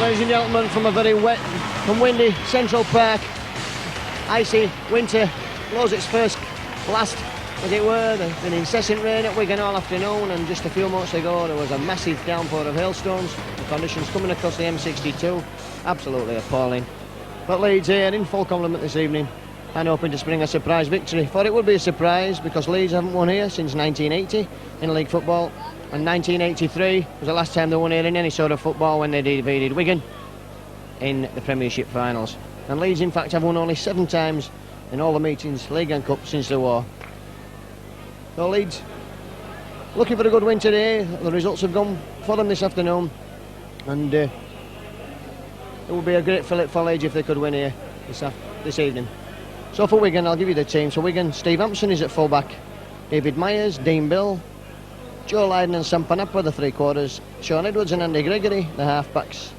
ladies and gentlemen, from a very wet and windy Central Park. Icy winter blows its first blast, as it were. There's been incessant rain at Wigan all afternoon, and just a few months ago there was a massive downpour of hailstones. The conditions coming across the M62, absolutely appalling. But Leeds here in full complement this evening and hoping to spring a surprise victory. Thought it would be a surprise because Leeds haven't won here since 1980 in league football, and 1983 was the last time they won here in any sort of football, when they defeated Wigan in the Premiership finals. And Leeds in fact have won only 7 times in all the meetings, league and cup, since the war. So Leeds looking for a good win today. The results have gone for them this afternoon, and it would be a great fillip for Leeds if they could win here this evening. So for Wigan, I'll give you the team. So Wigan, Steve Hampson is at full-back, David Myers, Dean Bill, Joe Lydon and Sam Panapa, the three-quarters, Sean Edwards and Andy Gregory, the half-backs.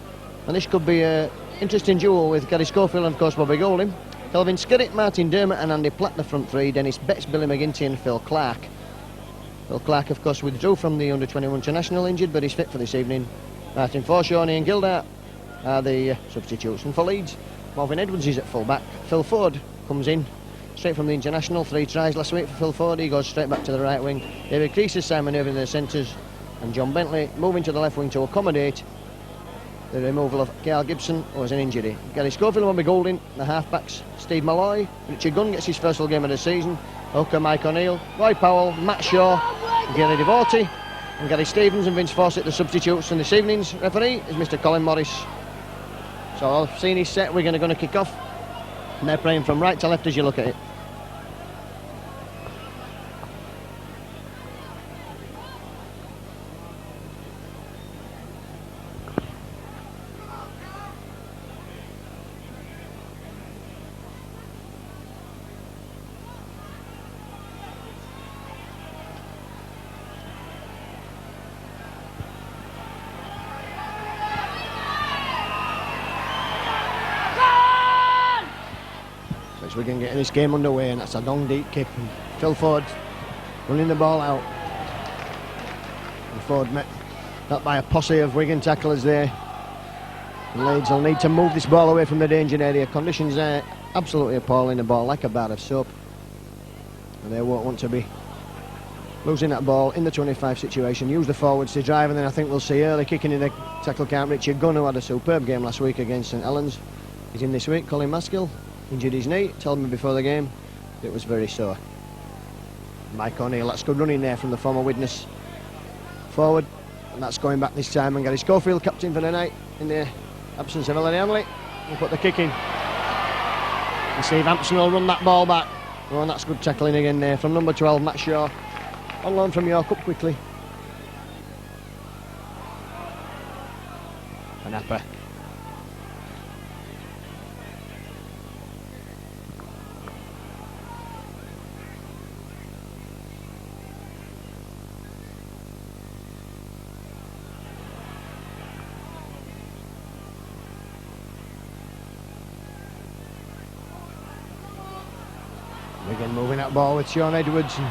And this could be an interesting duel with Gary Schofield and of course Bobby Golding, Kelvin Skerritt, Martin Dermott and Andy Platt the front three, Dennis Betts, Billy McGinty and Phil Clark. Phil Clark of course withdrew from the under-21 international injured, but he's fit for this evening. Martin Forshaw and Ian Gildart are the substitutes. And for Leeds, Marvin Edwards is at full-back. Phil Ford comes in straight from the international, 3 tries last week for Phil Ford. He goes straight back to the right wing. David Creases, Simon Irving in the centres, and John Bentley moving to the left wing to accommodate the removal of Carl Gibson, who has an injury. Gary Schofield and Bobby Golding, the half-backs, Steve Malloy, Richard Gunn gets his first full game of the season, hooker Mike O'Neill, Roy Powell, Matt Shaw, Gary Devotee, and Gary Stevens and Vince Fawcett the substitutes. And this evening's referee is Mr Colin Morris. So I've seen his set. We're going to kick off, and they're playing from right to left as you look at it. We can get this game underway, and that's a long deep kick, and Phil Ford running the ball out, and Ford met that by a posse of Wigan tacklers there. And Leeds will need to move this ball away from the danger area. Conditions there absolutely appalling, the ball like a bar of soap, and they won't want to be losing that ball in the 25 situation. Use the forwards to drive, and then I think we'll see early kicking in the tackle count. Richard Gunn, who had a superb game last week against St Helens, he's in this week. Colin Maskill injured his knee, told me before the game it was very sore. Mike O'Neill, that's good running there from the former Widnes forward, and that's going back this time. And Gary Schofield, captain for the night, in the absence of Ellery Hanley, will put the kick in. And Steve Hampson will run that ball back. Oh, and that's good tackling again there from number 12, Matt Shaw, on loan from York, up quickly. Panapa. Again moving that ball with Sean Edwards, and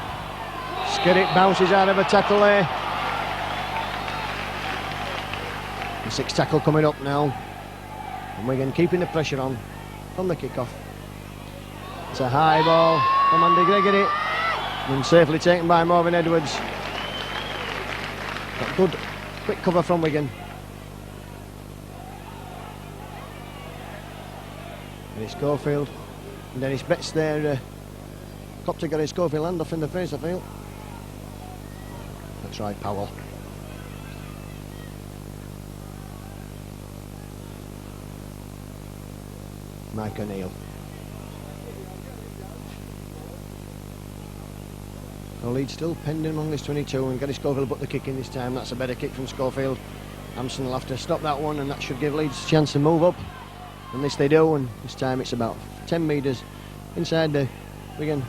Skerritt bounces out of a tackle there. The 6th tackle coming up now, and Wigan keeping the pressure on from the kick-off. It's a high ball from Andy Gregory, and safely taken by Marvin Edwards. Got good quick cover from Wigan. Gary Schofield, and Dennis Betts there. Cop to Gary Schofield, hand off in the face, I feel. That's right, Powell. Mike O'Neill. The lead still pending along this 22, and Gary Schofield put the kick in this time. That's a better kick from Schofield. Hampson will have to stop that one, and that should give Leeds a chance to move up. And this they do, and this time it's about 10 metres inside the Wigan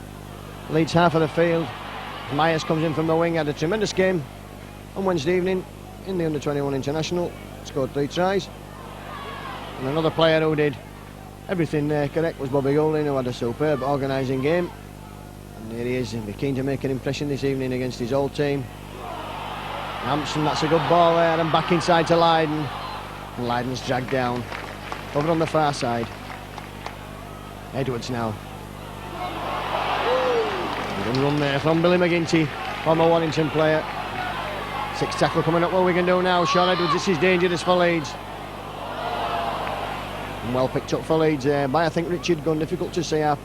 Leeds half of the field. Myers comes in from the wing, had a tremendous game on Wednesday evening in the under-21 international, scored 3 tries. And another player who did everything there correct was Bobby Golding, who had a superb organising game. And there he is, he'll be keen to make an impression this evening against his old team. Hampson, that's a good ball there, and back inside to Lydon. And Lydon's dragged down. Over on the far side. Edwards now. Good run there from Billy McGinty, former Warrington player. 6 tackle coming up. What we can do now, Sean Edwards. This is dangerous for Leeds. And well picked up for Leeds there by, I think, Richard Gunn. Difficult to see our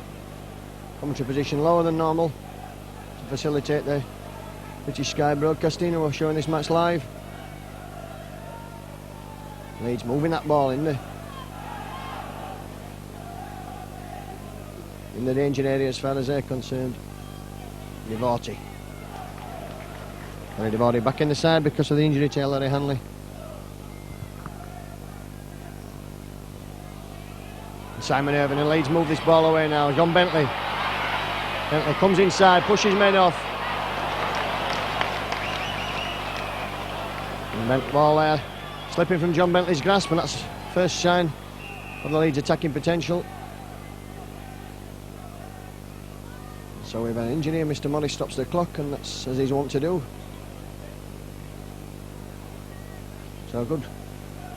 commentary position lower than normal to facilitate the British Sky broadcasting who are showing this match live. Leeds moving that ball in the danger area as far as they're concerned. Devorty. Larry Devorty back in the side because of the injury to Larry Hanley. And Simon Irvine, and Leeds move this ball away now. John Bentley. Bentley comes inside, pushes men off. And ball there, slipping from John Bentley's grasp, and that's first sign of the Leeds attacking potential. So we've an injury, and Mr. Morris stops the clock, and that's as he's wont to do. So good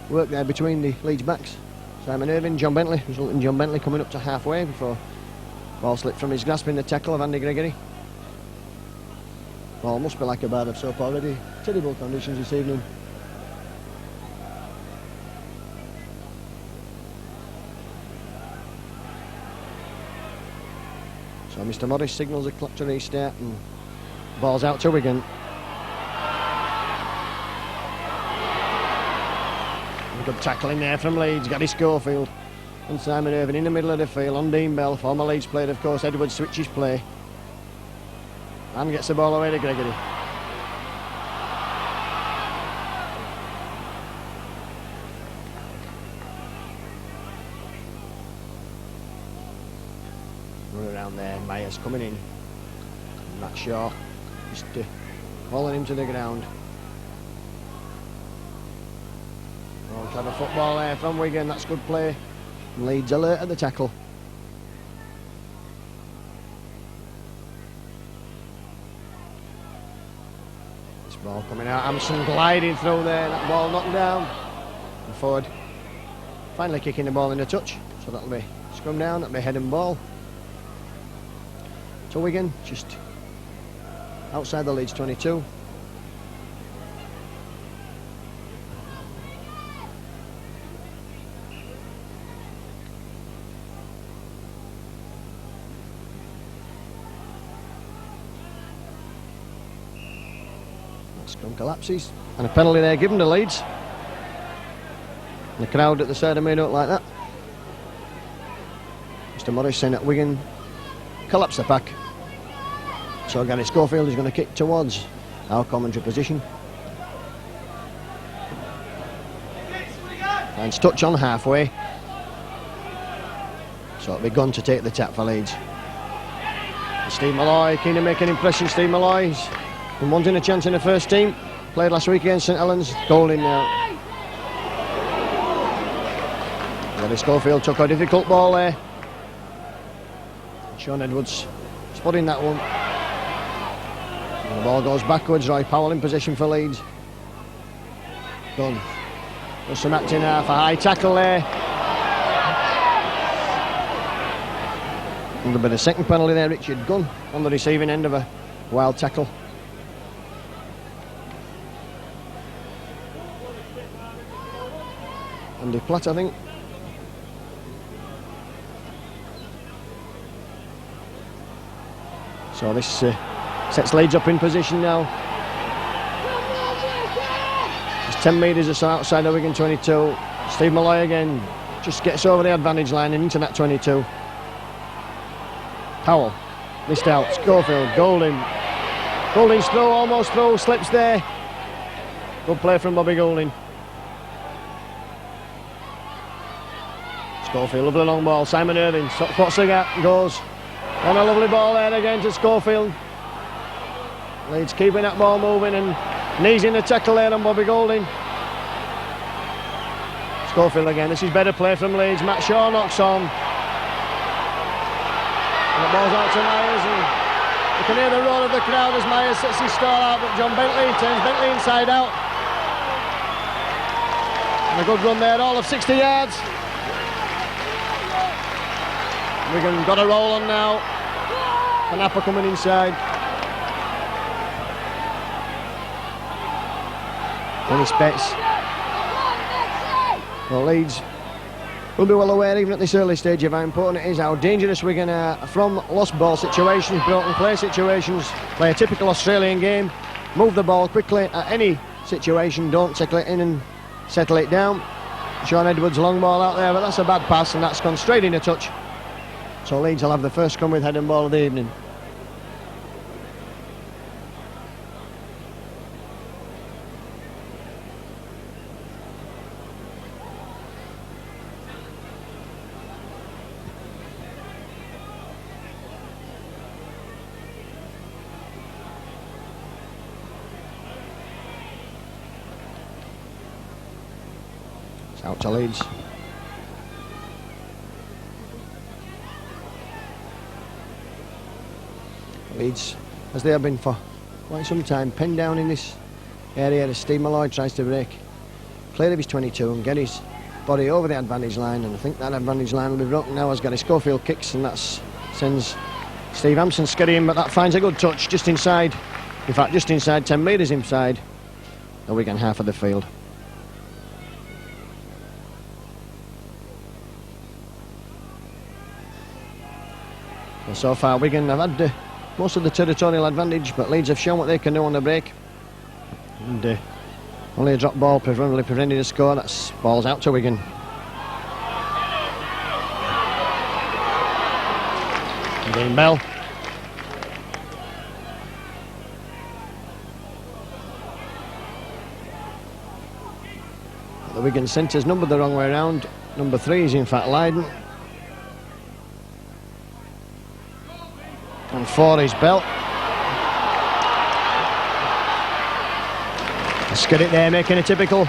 work there between the Leeds backs. Simon Irvine, John Bentley, resulting John Bentley coming up to halfway before ball slipped from his grasp in the tackle of Andy Gregory. Ball must be like a bar of soap already. Terrible conditions this evening. So Mr. Morris signals a clock to restart, and ball's out to Wigan. Good tackling there from Leeds, Gary Schofield and Simon Irvine in the middle of the field on Dean Bell, former Leeds player of course. Edwards switches play and gets the ball away to Gregory. Run around there, Myers coming in. Matt Shaw just hauling him to the ground. Oh, clever football there from Wigan, that's good play. Leeds alert at the tackle. This ball coming out, Amson gliding through there, that ball knocked down. And forward finally kicking the ball in a touch, so that'll be scrum down, that'll be head and ball. So Wigan just outside the Leeds 22. Scrum collapses, and a penalty there given to Leeds. And the crowd at the side of me don't like that. Mr. Morris saying that Wigan collapse the pack. So Gary Schofield is going to kick towards our commentary position. Finds touch on halfway. So it'll be Gunn to take the tap for Leeds. And Steve Malloy, keen to make an impression. Steve Malloy's been wanting a chance in the first team. Played last week against St Helens. Goal in now. Gary Schofield took a difficult ball there. Sean Edwards spotting that one. And the ball goes backwards. Roy Powell in possession for Leeds. Gunn does some acting half. A high tackle there. And a bit of second penalty there. Richard Gunn on the receiving end of a wild tackle. Andy Platt, I think. So this sets Leeds up in position now. It's 10 metres or so outside the Wigan 22. Steve Malloy again just gets over the advantage line and into that 22. Powell missed out. Schofield, Golding. Golding's through, almost through, slips there. Good play from Bobby Golding. Schofield, lovely long ball. Simon Irvine spots the gap, goes. And a lovely ball there again to Schofield. Leeds keeping that ball moving and knees in the tackle there on Bobby Golding. Schofield again, this is better play from Leeds. Matt Shaw knocks on. And the ball's out to Myers, and you can hear the roar of the crowd as Myers sets his stall out, but John Bentley turns Bentley inside out. And a good run there, all of 60 yards. Wigan got a roll on now. Panapa coming inside. Dennis Betts. Well, Leeds will be well aware, even at this early stage, of how important it is, how dangerous Wigan are from lost ball situations, broken play situations. Play a typical Australian game, move the ball quickly at any situation, don't tackle it in and settle it down. Sean Edwards' long ball out there, but that's a bad pass and that's gone straight in a touch. So Leeds will have the first come with head and ball of the evening. It's out to Leeds. Leeds, as they have been for quite some time, pinned down in this area as Steve Malloy tries to break clear of his 22 and get his body over the advantage line, and I think that advantage line will be broken now as Gary Schofield kicks, and that sends Steve Hampson scurrying, but that finds a good touch just inside, in fact just inside 10 metres inside the Wigan half of the field. Well, so far Wigan have had most of the territorial advantage, but Leeds have shown what they can do on the break. And only a drop ball probably preventing a score. That's balls out to Wigan. And Dean Bell. The Wigan centre's numbered the wrong way around. Number 3 is in fact Lydon. And 4 is Bell. Skid there, making a typical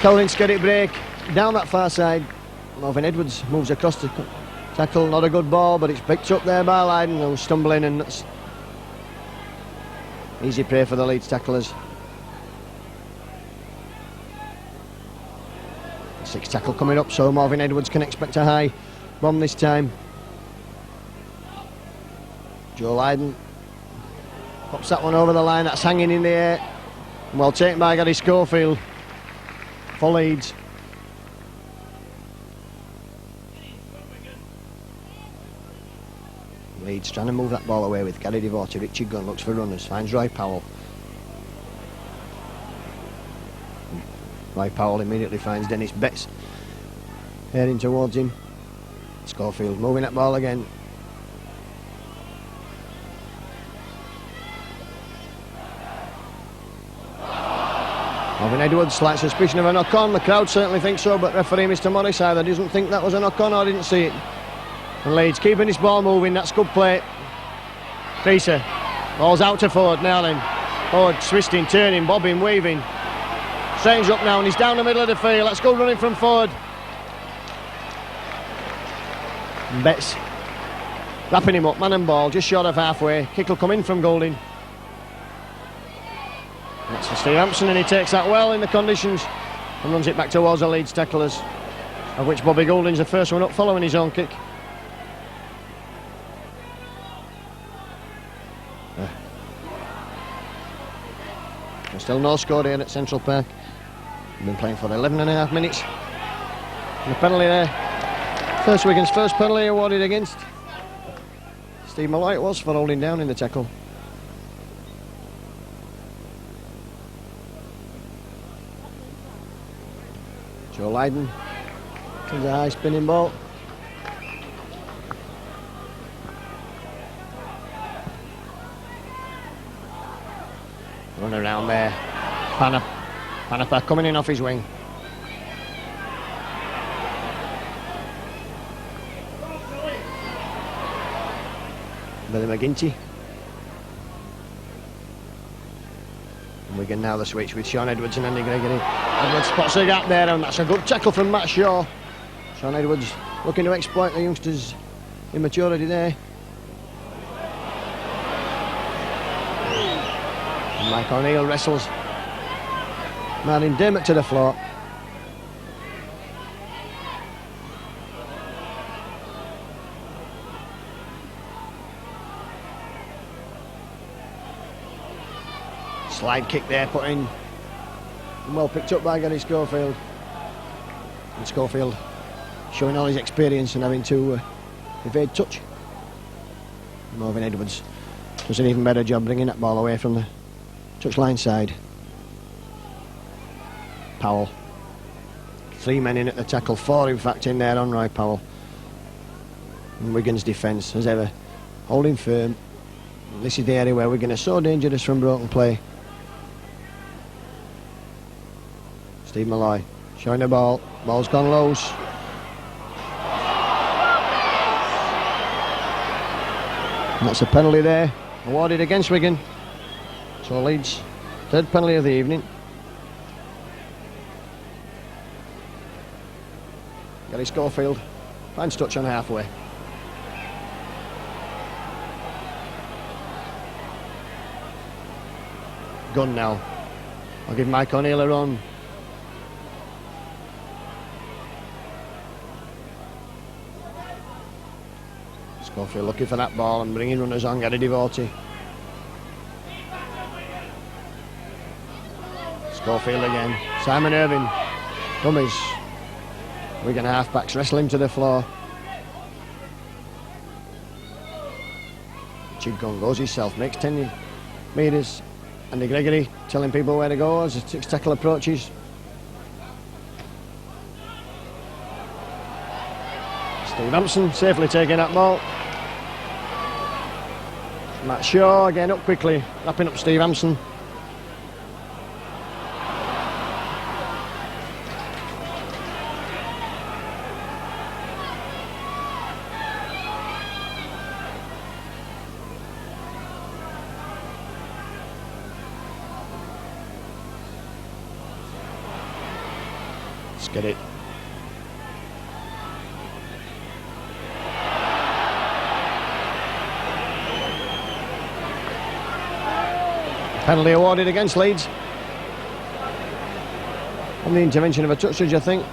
Kelvin Skid break down that far side. Marvin Edwards moves across the tackle, not a good ball, but it's picked up there by Lydon, who's stumbling, and that's easy prey for the Leeds tacklers. 6 tackle coming up, so Marvin Edwards can expect a high bomb this time. Joe Lydon pops that one over the line, that's hanging in the air. Well taken by Gary Schofield for Leeds. Leeds trying to move that ball away with Gary Devote. Richie Gunn looks for runners, finds Roy Powell. Roy Powell immediately finds Dennis Betts heading towards him. Schofield moving that ball again. Marvin Edwards, slight suspicion of a knock-on. The crowd certainly thinks so, but referee Mr Morris either doesn't think that was a knock-on or didn't see it. And Leeds keeping this ball moving, that's good play. Creaser, ball's out to Ford now then. Ford twisting, turning, bobbing, weaving. Strange up now and he's down the middle of the field. Let's go running from Ford. And Betts wrapping him up, man and ball, just short of halfway. Kick will come in from Golding. That's for Steve Hampson, and he takes that well in the conditions and runs it back towards the Leeds tacklers, of which Bobby Golding's the first one up following his own kick. There's still no score here at Central Park. We've been playing for 11.5 minutes. And the penalty there. First Wigan's first penalty awarded against Steve Malloy it was for holding down in the tackle. Joe Lydon comes a high spinning ball. Run around there. Panapa coming in off his wing. Billy McGinty. And we can now the switch with Sean Edwards and Andy Gregory. Edwards spots a gap there, and that's a good tackle from Matt Shaw. Sean Edwards looking to exploit the youngsters' immaturity there. And Mike O'Neill wrestles Martin Dermott to the floor. Slide kick there put in. Well picked up by Gary Schofield. And Schofield showing all his experience and having to evade touch. Marvin Edwards does an even better job bringing that ball away from the touchline side. Powell. 3 men in at the tackle, 4 in fact in there on Roy Powell. And Wigan's defence, as ever, holding firm. This is the area where Wigan are so dangerous from broken play. Steve Malloy showing the ball. Ball's gone loose. And that's a penalty there, awarded against Wigan. So Leeds, 3rd penalty of the evening. Gary Schofield finds touch on halfway. Gunn now. I'll give Mike O'Neill a run. Schofield looking for that ball and bringing runners on. Gary Devotee. Schofield again. Simon Irving. Dummies. Wigan halfbacks wrestle him to the floor. Chiggon goes himself, makes 10 metres. Andy Gregory telling people where to go as the 6th tackle approaches. Steve Hampson safely taking that ball. Matt Shaw again up quickly, wrapping up Steve Hampson. Let's get it. Penalty awarded against Leeds. On the intervention of a touchage, I think.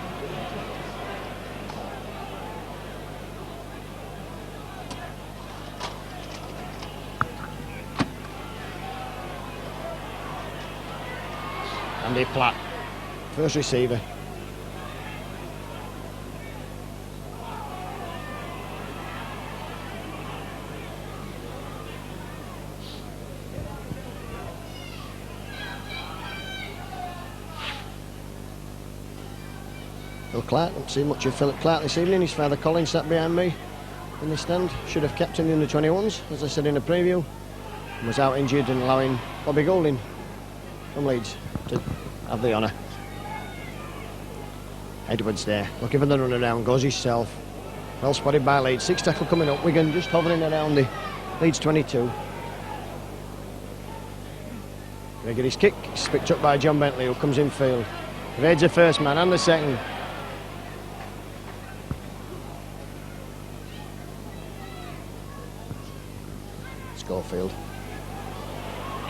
Andy Platt, first receiver. Phil Clark, don't see much of Philip Clark this evening. His father Colin sat behind me in the stand. Should have kept him in the 21s, as I said in the preview. Was out injured and allowing Bobby Goulding from Leeds to have the honour. Edwards there, looking for the run around, goes himself. Well spotted by Leeds. 6th tackle coming up. Wigan just hovering around the Leeds 22. Gregory's kick is picked up by John Bentley, who comes in field. Evades the first man and the second. Schofield.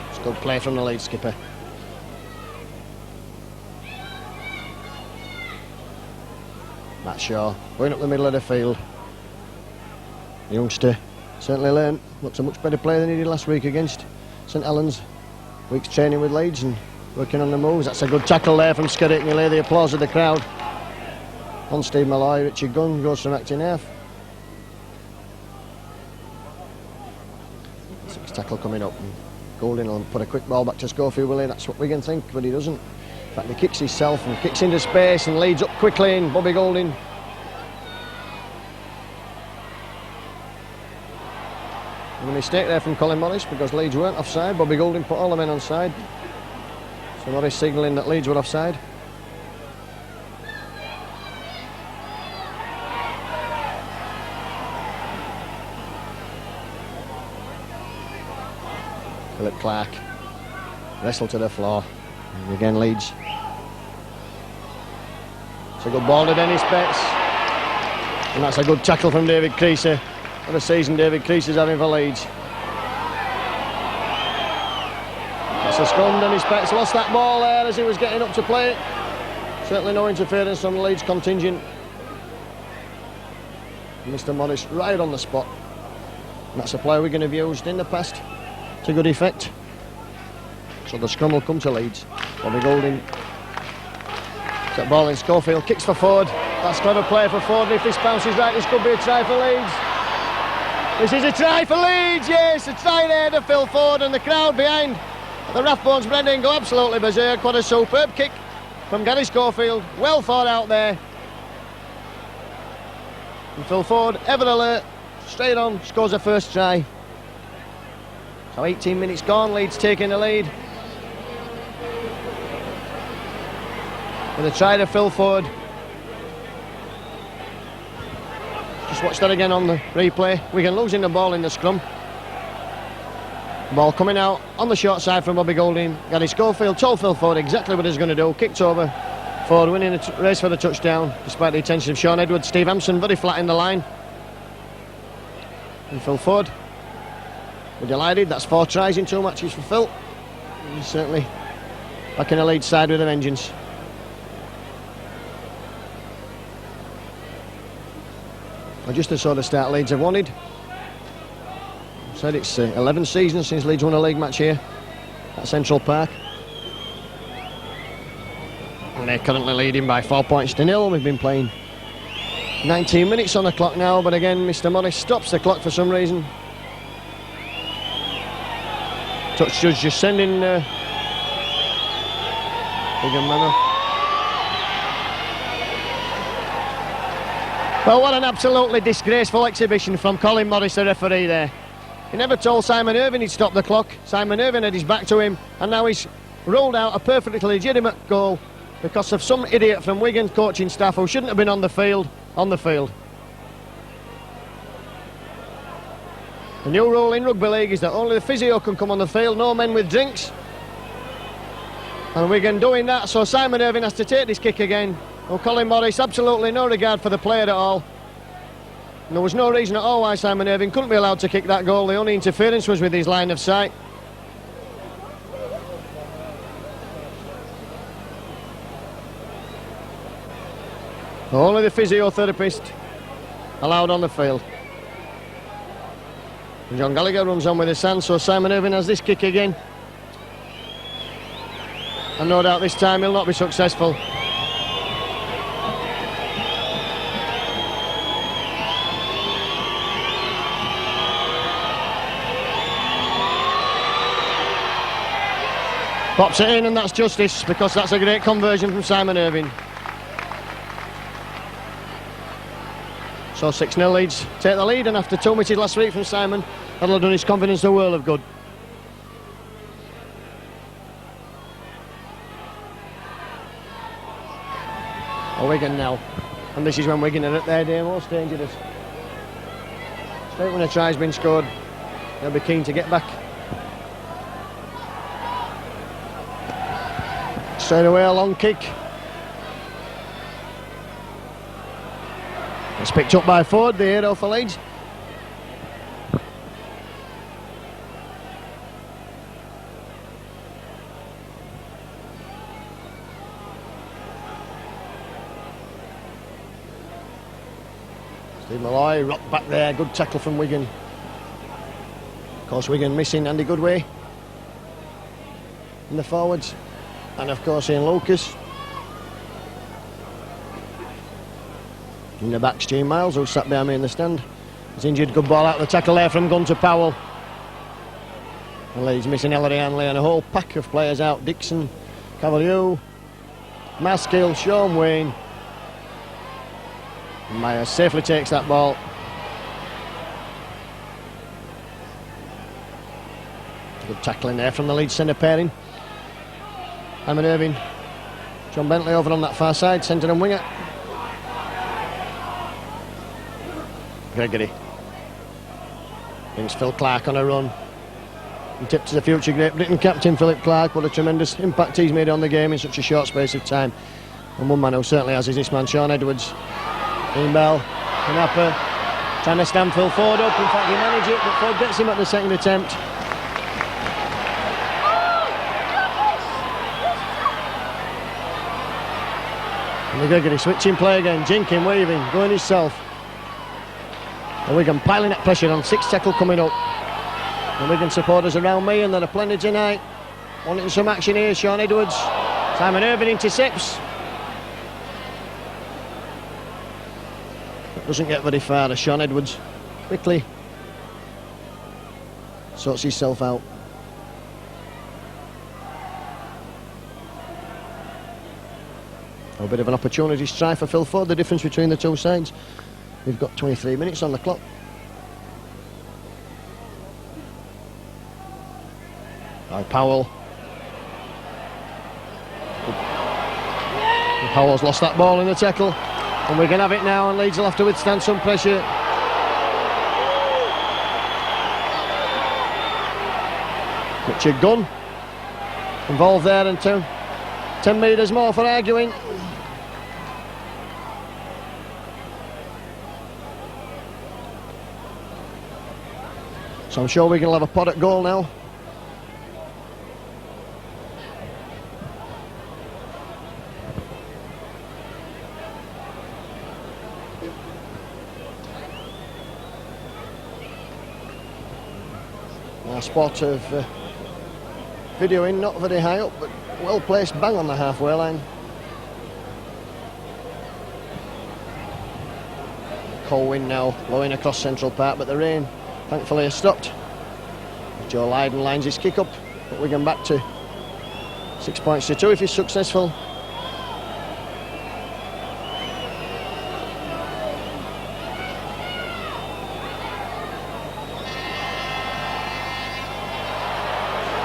It's good play from the lead skipper. Matt Shaw going up the middle of the field. The youngster certainly learned. Looks a much better player than he did last week against St Helens. Week's training with Leeds and working on the moves. That's a good tackle there from Skerritt, and you lay the applause of the crowd on Steve Malloy. Richard Gunn goes from acting half. 6th tackle coming up, and Goulding will put a quick ball back to Schofield, will he? That's what Wigan think, but he doesn't. In fact, he kicks himself and kicks into space and leads up quickly in Bobby Goulding. A mistake there from Colin Morris because Leeds weren't offside. Bobby Goulding put all the men onside. So Morris signalling that Leeds were offside. Philip Clark wrestled to the floor. And again Leeds. It's a good ball to Dennis Betts. And that's a good tackle from David Creaser. What a season David Creaser's having for Leeds. That's a scrum. Dennis Betts lost that ball there as he was getting up to play it. Certainly no interference from the Leeds contingent. And Mr Morris right on the spot. And that's a play we're going to have used in the past to good effect. So the scrum will come to Leeds. Bobby Golding. That ball in Schofield, kicks for Ford. That's clever play for Ford. If this bounces right, this could be a try for Leeds. This is a try for Leeds, yes, a try there to Phil Ford, and the crowd behind the Rathbones Brendan go absolutely berserk. What a superb kick from Gary Schofield, well thought out there. And Phil Ford, ever alert, straight on, scores a first try. So 18 minutes gone, Leeds taking the lead. With a try to Phil Ford. Just watch that again on the replay. Wigan losing the ball in the scrum. Ball coming out on the short side from Bobby Golding. Gary Schofield told Phil Ford exactly what he's going to do. Kicked over. Ford winning the race for the touchdown despite the attention of Sean Edwards. Steve Hampson very flat in the line. And Phil Ford, we're delighted. That's 4 tries in 2 matches for Phil. He's certainly back in the lead side with a vengeance. Just the sort of start Leeds have wanted. Said it's 11 seasons since Leeds won a league match here at Central Park. And they're currently leading by 4 points to 0. We've been playing 19 minutes on the clock now, but again Mr Morris stops the clock for some reason. Touch judge just sending Wigan man off. Well, what an absolutely disgraceful exhibition from Colin Morris, the referee there. He never told Simon Irvine he'd stop the clock. Simon Irvine had his back to him, and now he's ruled out a perfectly legitimate goal because of some idiot from Wigan coaching staff who shouldn't have been on the field. The new rule in rugby league is that only the physio can come on the field, no men with drinks. And Wigan doing that, so Simon Irvine has to take this kick again. Well, Colin Morris, absolutely no regard for the player at all. And there was no reason at all why Simon Irvine couldn't be allowed to kick that goal. The only interference was with his line of sight. Only the physiotherapist allowed on the field. And John Gallagher runs on with his hand, so Simon Irvine has this kick again. And no doubt this time he'll not be successful. Pops it in, and that's justice, because that's a great conversion from Simon Irvine. So 6-0 Leeds take the lead, and after 2 misses last week from Simon, that'll have done his confidence a world of good. Wigan now, and this is when Wigan are at their day most dangerous. Straight when a try's been scored, they'll be keen to get back. Straight away a long kick. It's picked up by Ford, the hero for Leeds. Steve Malloy rocked back there, good tackle from Wigan. Of course Wigan missing Andy Goodway in the forwards, and of course Ian Lucas. In the back, Stu Miles, who sat behind me in the stand. He's injured, good ball out of the tackle there from Gunter Powell. And Leeds missing Ellery Hanley and a whole pack of players out. Dixon, Cavalier, Maskill, Sean Wayne. And Myers safely takes that ball. Good tackling there from the Leeds centre pairing. Simon Irvine, John Bentley over on that far side, centre and winger. Gregory brings Phil Clark on a run. And tipped to the future Great Britain captain Philip Clark. What a tremendous impact he's made on the game in such a short space of time. And one man who certainly has is this man, Sean Edwards. Dean Bell, Knapper, trying to stand Phil Ford up. In fact, he managed it, but Ford gets him at the second attempt. And Gregory switching play again. Jinking, weaving, going himself. And Wigan piling that pressure on. 6 tackle coming up. And Wigan supporters around me, and there are plenty tonight. wanting some action here, Sean Edwards. Simon Irvine intercepts. Doesn't get very far, Sean Edwards. Quickly sorts himself out. A bit of an opportunity to try for Phil Ford, the difference between the two sides. We've got 23 minutes on the clock. Powell. And Powell's lost that ball in the tackle, and we can have it now, and Leeds will have to withstand some pressure. Richard Gunn involved there, and 10 metres more for arguing. So I'm sure we can have a pot at goal now. Our spot of videoing, not very high up, but well placed bang on the halfway line. Cold wind now blowing across Central Park, but the rain thankfully has stopped. Joe Lydon lines his kick up, but Wigan back to 6 points to 2 if he's successful.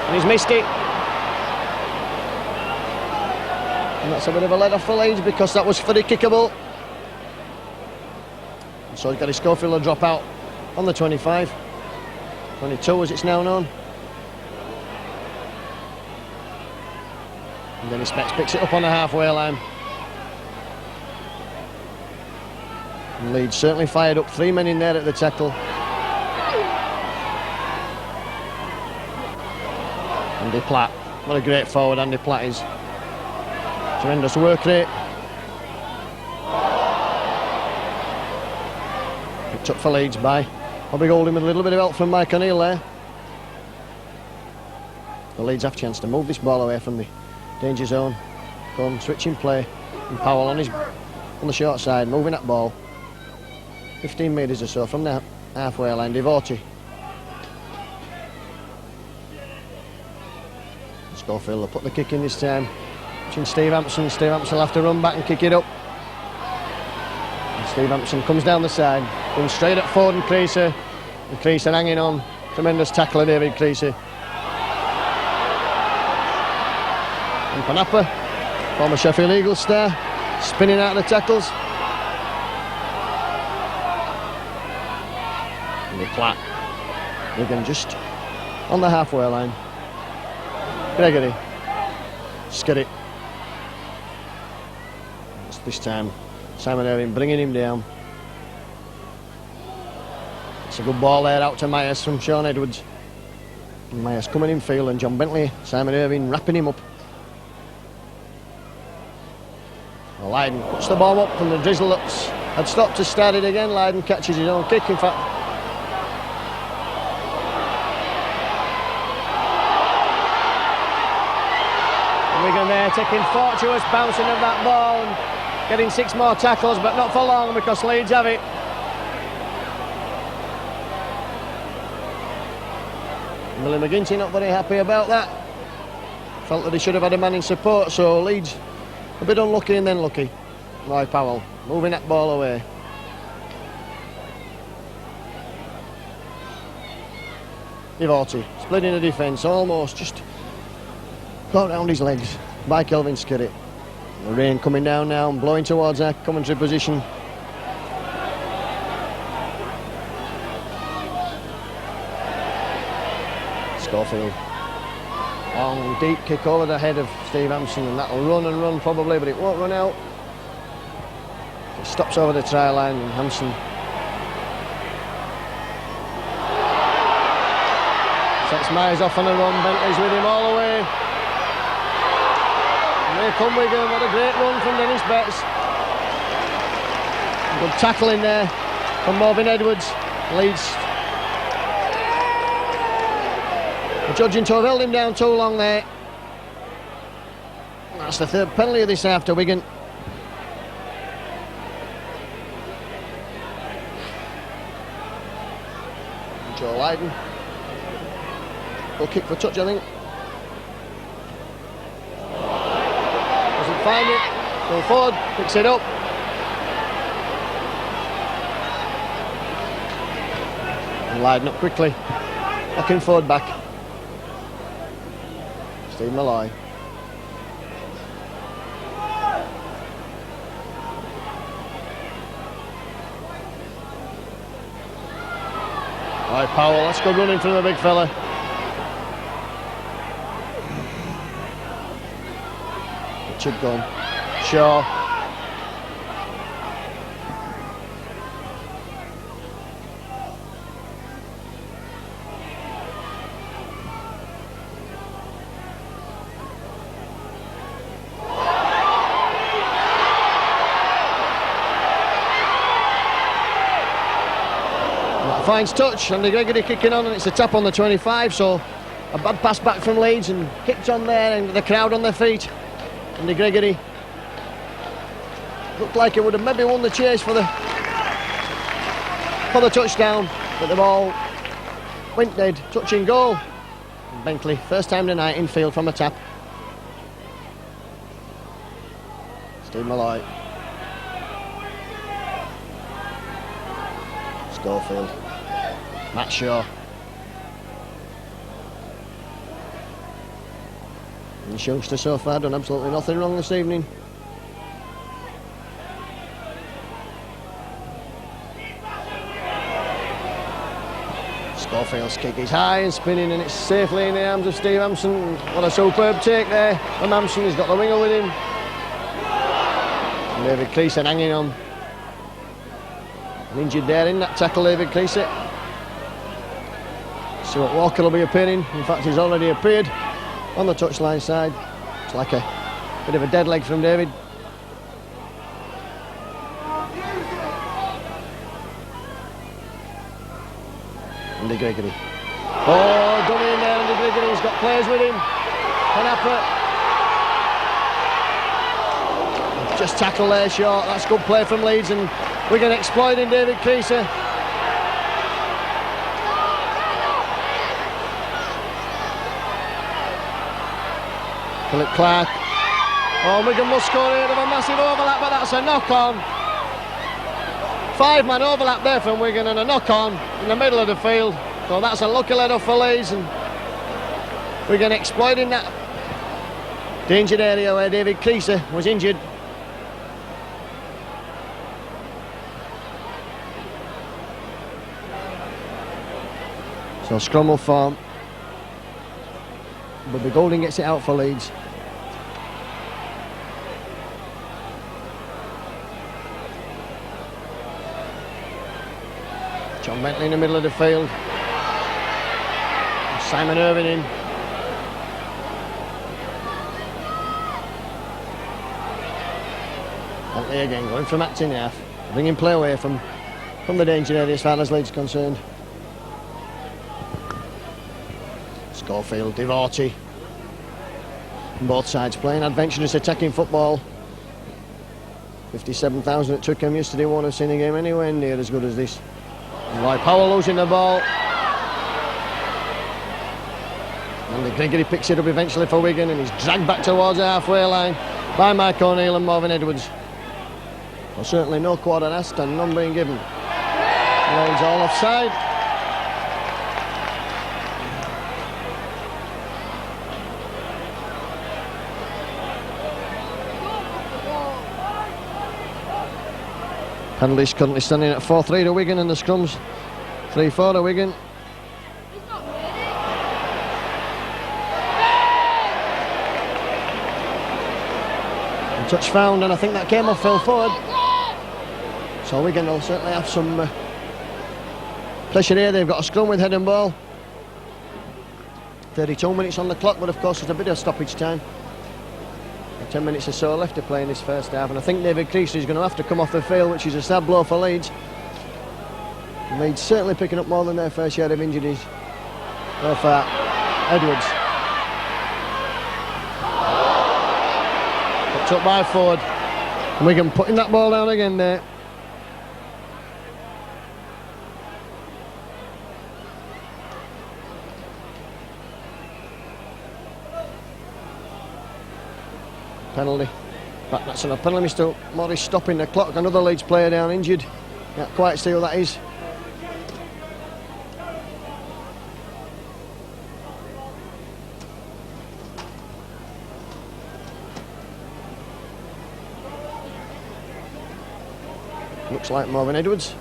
And he's missed it. And that's a bit of a let off for Leeds, because that was fully kickable. So he's got his Schofield to drop out on the 25. 22 as it's now known. And then Specs picks it up on the halfway line. And Leeds certainly fired up, 3 men in there at the tackle. Andy Platt, what a great forward Andy Platt is. Tremendous work rate. Picked up for Leeds by Bobby Golding with a little bit of help from Mike O'Neill there. The Leeds have a chance to move this ball away from the danger zone. Come switching play, and Powell on the short side, moving that ball 15 metres or so from the halfway line. Devotee. Schofield will put the kick in this time. Watching Steve Hampson. Steve Hampson will have to run back and kick it up. And Steve Hampson comes down the side, going straight at Ford and Creaser. And Creaser hanging on. Tremendous tackler, David Creaser. And Panapa, former Sheffield Eagles star, spinning out of the tackles. And the Platt. Wigan just on the halfway line. Gregory, Skirrit. This time Simon Irvine bringing him down. It's a good ball there out to Myers from Sean Edwards. And Myers coming in field, and John Bentley, Simon Irvine wrapping him up. Well, Lydon puts the ball up, and the drizzle had stopped to start it again. Lydon catches his own kick, in fact. Wigan there taking fortuitous bouncing of that ball and getting 6 more tackles, but not for long, because Leeds have it. Billy McGinty not very happy about that. Felt that he should have had a man in support, so Leeds a bit unlucky and then lucky. Roy Powell moving that ball away. Devotee splitting the defence, almost just got round his legs by Kelvin Skirrit. The rain coming down now and blowing towards our commentary position. Schofield. Long deep kick over the head of Steve Hampson, and that'll run and run probably, but it won't run out. It stops over the try line, and Hampson sets Myers off on a run. Bentley's with him all the way. And here come Wigan. What a great run from Dennis Betts. Good tackle in there from Marvin Edwards. Leeds judging to have held him down too long there. That's the third penalty of this half to Wigan. Joe Lydon. Goal kick for touch, I think. Doesn't find it. Go forward, picks it up. And Lydon up quickly. Knocking forward back. Steve Malloy. Right, Powell, let's go running from the big fella. Richard gone. Shaw. Finds touch, and Gregory kicking on, and it's a tap on the 25, so a bad pass back from Leeds and kicked on there, and the crowd on their feet. And Gregory looked like it would have maybe won the chase for the touchdown, but the ball went dead, touching goal. And Bentley, first time tonight infield from a tap. Steve Malloy. Schofield. Matt Shaw. And this youngster so far done absolutely nothing wrong this evening. Schofield's kick is high and spinning, and it's safely in the arms of Steve Hampson. What a superb take there from Hampson. He's got the winger with him. And David Creasy hanging on. And injured there in that tackle, David Creasy. Stuart Walker will be appearing. In fact, he's already appeared on the touchline side. It's like a bit of a dead leg from David. Andy Gregory. Oh, dummy in there, Andy Gregory. He's got players with him. Panappa. Just tackle there short. That's good play from Leeds, and Wigan exploiting David Creasy. Philip Clark. Oh, Wigan must score here. They have a massive overlap, but that's a knock-on. 5-man overlap there from Wigan, and a knock-on in the middle of the field. So that's a lucky let off for Leeds, and Wigan exploiting that dangerous area where David Creasy was injured. So scrum will form. But Golding gets it out for Leeds. John Bentley in the middle of the field. Simon Irving in. Bentley again going from acting half, bringing play away from the danger area as far as Leeds concerned. Schofield, Divorti. Both sides playing adventurous attacking football. 57,000 at Twickenham yesterday won't have seen a game anywhere near as good as this. And Lloyd Powell losing the ball. And Gregory picks it up eventually for Wigan, and he's dragged back towards the halfway line by Mike O'Neill and Marvin Edwards. Well, certainly no quarter asked and none being given. Leeds all offside. Penalties currently standing at 4-3 to Wigan, and the scrums 3-4 to Wigan. And touch found, and I think that came off Phil Ford. So Wigan will certainly have some pressure here. They've got a scrum with head and ball. 32 minutes on the clock, but of course there's a bit of stoppage time. 10 minutes or so left to play in this first half, and I think David Creasy is going to have to come off the field, which is a sad blow for Leeds. Leeds certainly picking up more than their fair share of injuries so far. Edwards. Picked up by Ford. And Wigan putting that ball down again there. Penalty. But that's enough penalty. Mr. Morris stopping the clock. Another Leeds player down injured. Can't quite see who that is. Looks like Marvin Edwards.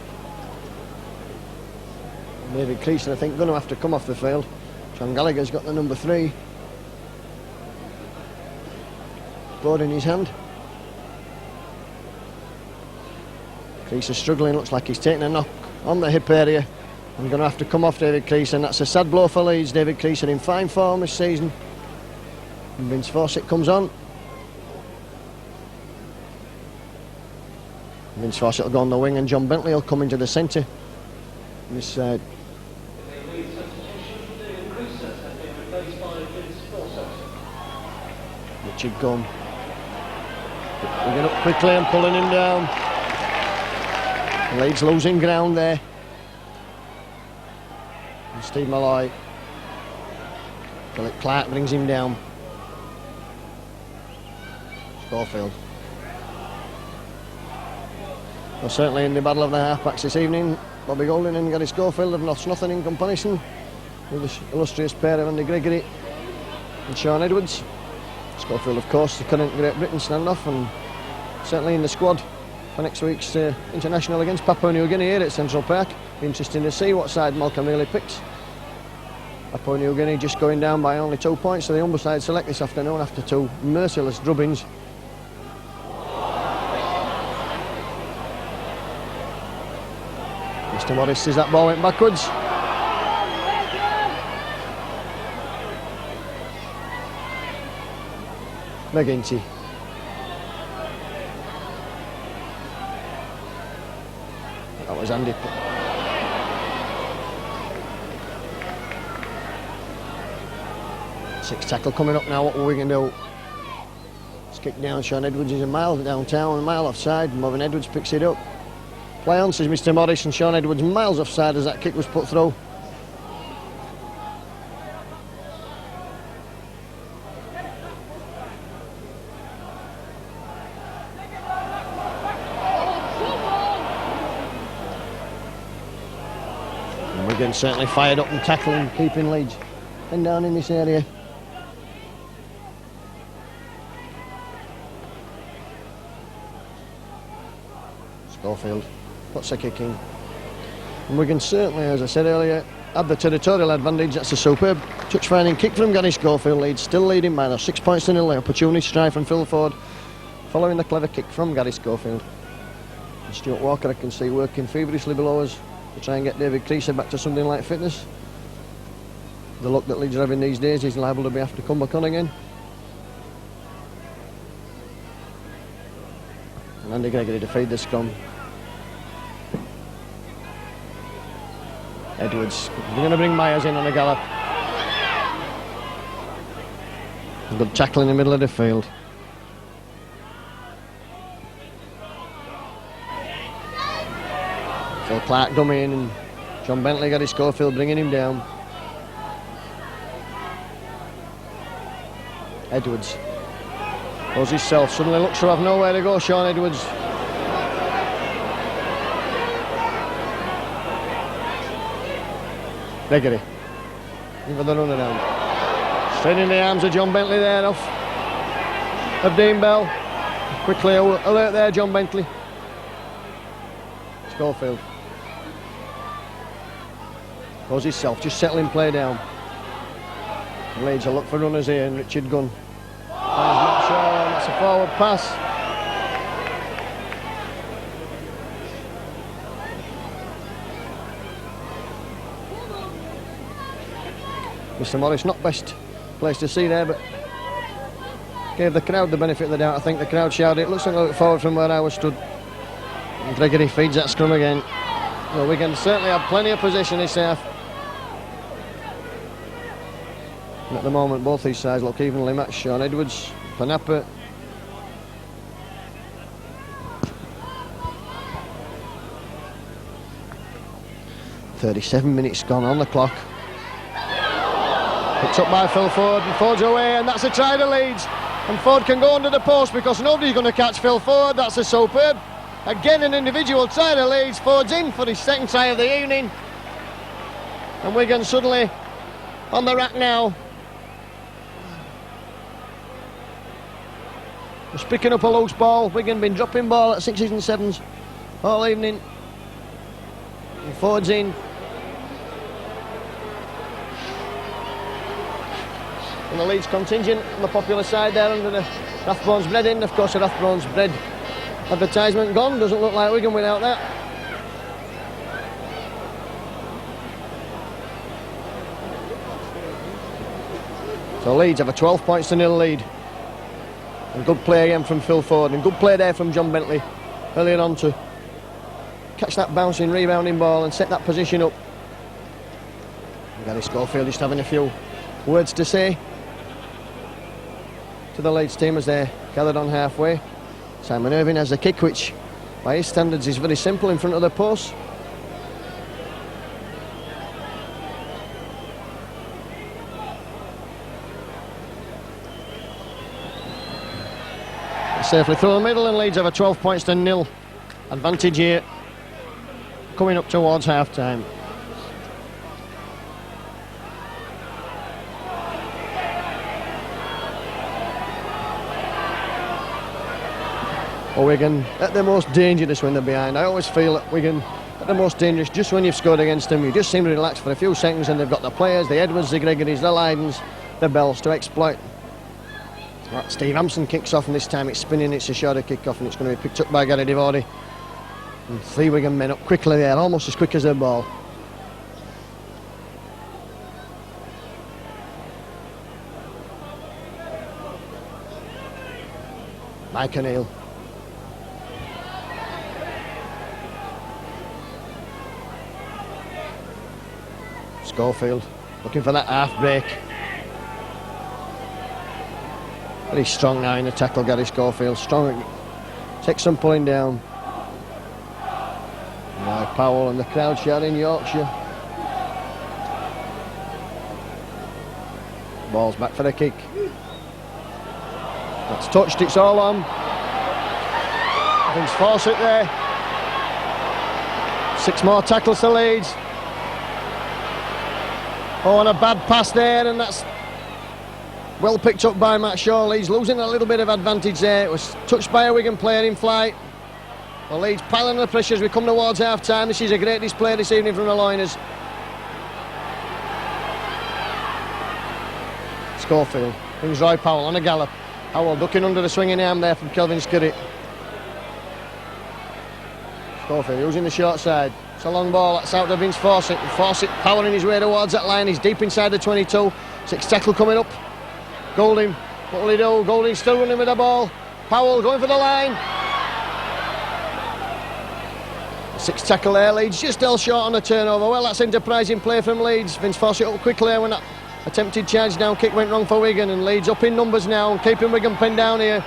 David Creason, I think, going to have to come off the field. John Gallagher's got the number 3. Board in his hand. Creason struggling, looks like he's taking a knock on the hip area. I'm going to have to come off David Creason. That's a sad blow for Leeds. David Creason in fine form this season. And Vince Fawcett comes on. Vince Fawcett will go on the wing and John Bentley will come into the centre. This side. Richard Gunn. Picking up quickly and pulling him down. Leeds losing ground there. And Steve Malloy. Philip Clark brings him down. Schofield. Well, certainly in the battle of the half-backs this evening, Bobby Golding and Gary Schofield have lost nothing in comparison with this illustrious pair of Andy Gregory and Sean Edwards. Schofield, of course, the current Great Britain standoff, and certainly in the squad for next week's international against Papua New Guinea here at Central Park. Be interesting to see what side Malcolm really picks. Papua New Guinea just going down by only 2 points to the humble side select this afternoon after 2 merciless drubbings. Mr. Morris says that ball went backwards. McGinty. That was Andy. Six tackle coming up now. What will we can do? It's kicked down. Sean Edwards is a mile downtown, a mile offside. Marvin Edwards picks it up. Play on, says Mr. Morris, and Sean Edwards miles offside as that kick was put through. And Wigan certainly fired up and tackling, keeping Leeds and down in this area. Schofield puts a kick in. And Wigan certainly, as I said earlier, had the territorial advantage. That's a superb touch-finding kick from Gary Schofield. Leeds still leading by 6 points to nil. Opportunity strike from Phil Ford following the clever kick from Gary Schofield. And Stuart Walker, I can see, working feverishly below us to try and get David Creason back to something like fitness. The luck that Leeds are having these days, he's liable to be have to come back on again. And Andy Gregory to feed the scrum. Edwards, we're going to bring Myers in on a gallop. A good tackle in the middle of the field. Phil Clark dummy in and John Bentley got his Schofield bringing him down. Edwards goes himself, suddenly looks to have nowhere to go, Sean Edwards. Gregory, in for the run around. Straight in the arms of John Bentley there off of Dean Bell. Quickly alert there, John Bentley. Schofield goes himself, just settling play down. Leeds will look for runners here, and Richard Gunn. Not sure, that's a forward pass. Mr. Morris, not best place to see there, but gave the crowd the benefit of the doubt. I think the crowd shouted, it looks like a little forward from where I was stood. And Gregory feeds that scrum again. Well, we can certainly have plenty of possession this half. And at the moment, both these sides look evenly matched. Sean Edwards, Panapa, 37 minutes gone on the clock. Picked up by Phil Ford, and Ford's away, and that's a try to Leeds. And Ford can go under the post because nobody's going to catch Phil Ford. That's a superb. Again, an individual try to Leeds. Ford's in for his second try of the evening. And Wigan suddenly on the rack now. Just picking up a loose ball. Wigan been dropping ball at 6s and 7s all evening. And Ford's in. And the Leeds contingent on the popular side there under the Rathbones Bread in. Of course, the Rathbones Bread advertisement gone. Doesn't look like Wigan without that. So Leeds have a 12 points to 0 lead. And good play again from Phil Ford, and good play there from John Bentley earlier on to catch that bouncing, rebounding ball and set that position up. And Gary Schofield just having a few words to say to the Leeds team as they're gathered on halfway. Simon Irving has the kick, which by his standards is very simple in front of the post. Safely through the middle, and Leeds have a 12 points to 0 advantage here, coming up towards half time. Wigan at the most dangerous when they're behind. I always feel that Wigan at the most dangerous just when you've scored against them. You just seem to relax for a few seconds, and they've got the players, the Edwards, the Gregories, the Lydens, the Bells to exploit. Right, Steve Hampson kicks off, and this time it's spinning. It's a shorter kick off, and it's going to be picked up by Gary Divordi. And 3 Wigan men up quickly there, almost as quick as their ball. Mike O'Neill. Schofield looking for that half break. Very strong now in the tackle, Gary Schofield. Strong, takes some pulling down. Now Powell and the crowd shouting Yorkshire. Ball's back for the kick. That's touched, it's all on. Vince Fawcett there. 6 more tackles to Leeds. Oh, and a bad pass there, and that's well picked up by Matt Shaw. Leeds losing a little bit of advantage there. It was touched by a Wigan player in flight. Well, Leeds piling the pressure as we come towards half time. This is a great display this evening from the Loiners. Schofield brings Roy Powell on a gallop. Powell ducking under the swinging arm there from Kelvin Skirrett. Schofield using the short side. It's a long ball, that's out to Vince Fawcett. And Fawcett powering his way towards that line. He's deep inside the 22. 6 tackle coming up. Golding, what will he do? Golding still running with the ball. Powell going for the line. 6 tackle there. Leeds just still short on the turnover. Well, that's enterprising play from Leeds. Vince Fawcett up quickly when that attempted charge down kick went wrong for Wigan, and Leeds up in numbers now and keeping Wigan pinned down here.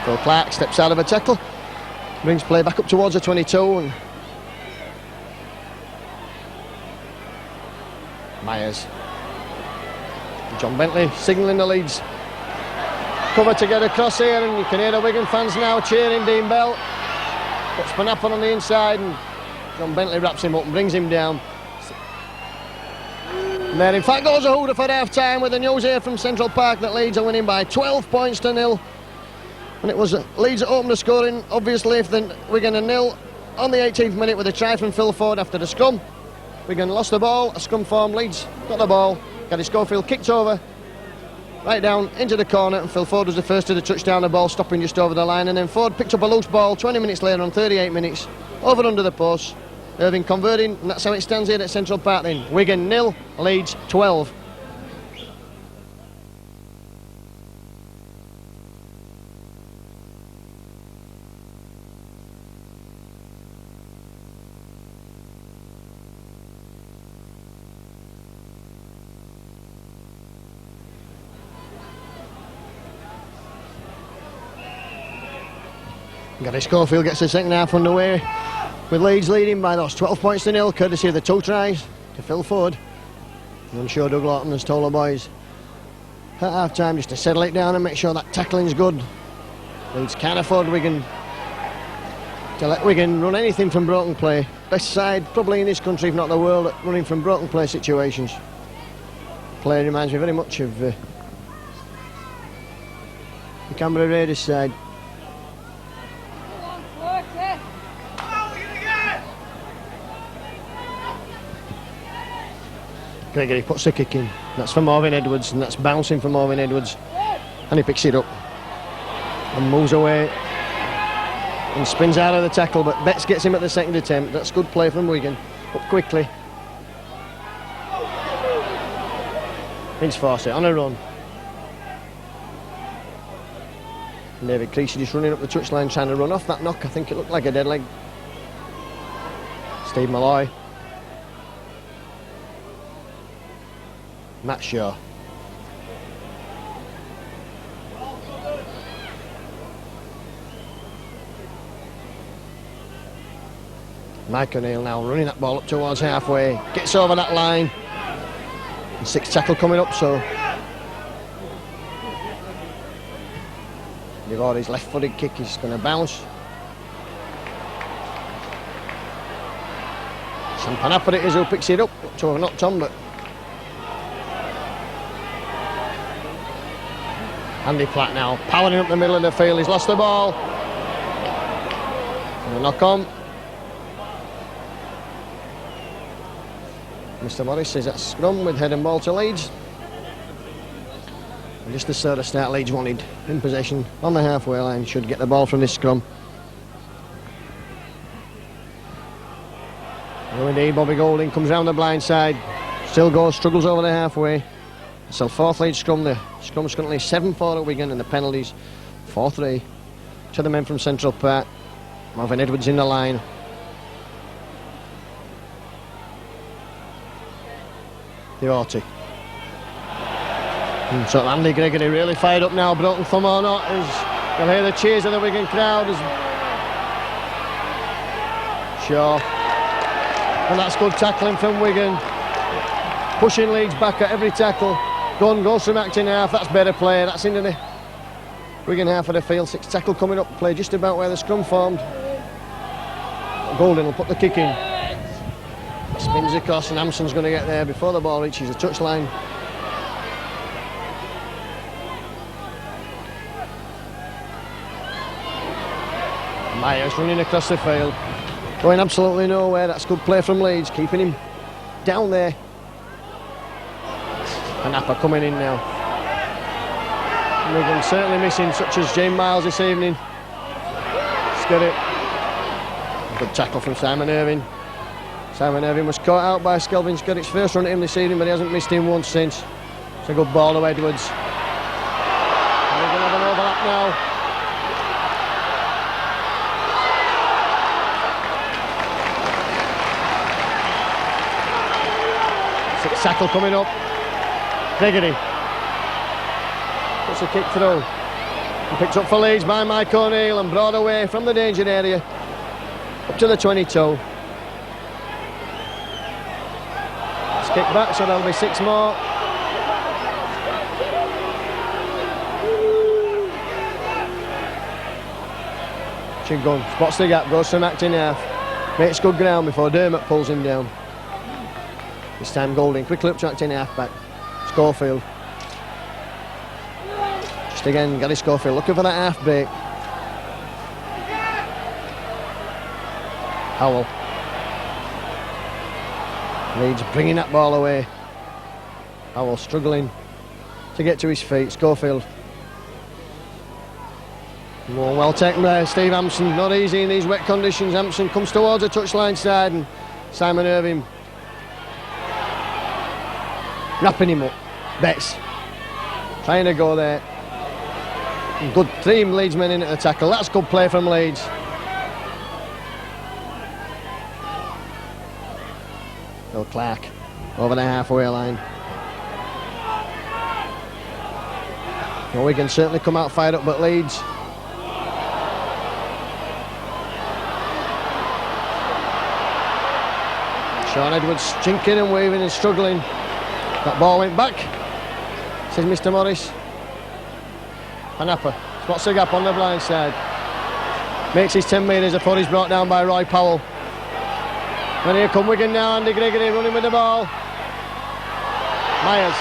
Phil Clark steps out of a tackle, brings play back up towards the 22, and Myers. John Bentley signalling the Leeds cover to get across here, and you can hear the Wigan fans now cheering Dean Bell. Puts Panappan on the inside, and John Bentley wraps him up and brings him down. And there in fact goes a hooter for half time with the news here from Central Park that Leeds are winning by 12 points to 0. And it was Leeds that opened the scoring, obviously, if the Wigan a 0 on the 18th minute with a try from Phil Ford after the scrum. Wigan lost the ball, a scrum form, Leeds got the ball, Gary Schofield kicked over right down into the corner, and Phil Ford was the first to the touchdown, the ball stopping just over the line, and then Ford picked up a loose ball 20 minutes later on 38 minutes, over under the post. Irving converting, and that's how it stands here at Central Park then. Wigan 0, Leeds 12. Gary Schofield gets the second half underway, with Leeds leading by those 12 points to nil, courtesy of the 2 tries to Phil Ford. And I'm sure Doug Lawton has told the boys at half time just to settle it down and make sure that tackling's good. Leeds can't afford Wigan to let Wigan run anything from broken play. Best side probably in this country, if not the world, at running from broken play situations. Play reminds me very much of the Canberra Raiders side. Gregory puts the kick in. That's for Marvin Edwards, and that's bouncing for Marvin Edwards. And he picks it up and moves away and spins out of the tackle, but Betts gets him at the second attempt. That's good play from Wigan. Up quickly. Vince Fawcett on a run. And David Creasy just running up the touchline trying to run off that knock. I think it looked like a dead leg. Steve Malloy. Matt Shaw. Mike O'Neill now running that ball up towards halfway. Gets over that line. And 6th tackle coming up, so Livordi's left-footed kick is going to bounce. Sam Panapa it is who picks it up to have knocked on, but Andy Platt now powering up the middle of the field. He's lost the ball. And a knock on. Mr. Morris says that's scrum with head and ball to Leeds. And just the sort of start Leeds wanted. In possession on the halfway line. Should get the ball from this scrum. Oh, indeed, Bobby Golding comes round the blind side. Still goes, struggles over the halfway. It's a 4th Leeds scrum. The scrum's currently 7-4 at Wigan, and the penalties 4-3 to the men from Central Park. Marvin Edwards in the line. The 40. So Andy Gregory really fired up now, broken thumb or not, as you'll hear the cheers of the Wigan crowd. Sure. And that's good tackling from Wigan. Pushing Leeds back at every tackle. Gunn goes from acting half, that's better play, that's into the Wigan half of the field. 6th tackle coming up, play just about where the scrum formed. Golding will put the kick in. Spins across and Hampson's going to get there before the ball reaches the touchline. Myers running across the field, going absolutely nowhere. That's good play from Leeds, keeping him down there. And Napa coming in now. Wigan certainly missing such as James Miles this evening. Let's get it. Good tackle from Simon Irving. Simon Irving was caught out by Skelvin's got its first run at him this evening, but he hasn't missed him once since. It's a good ball to Edwards. And we're going to have an overlap now. Sixth tackle coming up. Gregory puts a kick through. And picked up for Leeds by Mike O'Neill and brought away from the danger area up to the 22. Kick back, so there'll be 6 more. Chingun spots the gap, goes from acting half, makes good ground before Dermot pulls him down. This time Golding quickly up to acting half back. Schofield. Just again, Gary Schofield looking for that half break. Howell. Leeds bringing that ball away. Howell struggling to get to his feet. Schofield. Well taken by Steve Hampson. Not easy in these wet conditions. Hampson comes towards the touchline side and Simon Irving wrapping him up. Betts trying to go there. Good 3 Leeds men in at the tackle. That's good play from Leeds. Phil Clark over the halfway line. Well, Wigan certainly come out fired up, but Leeds Sean Edwards chinking and waving and struggling. That ball went back, says Mr. Morris. Panapa spots the gap on the blind side. Makes his 10 metres before he's brought down by Roy Powell. And here come Wigan now, Andy Gregory running with the ball. Myers.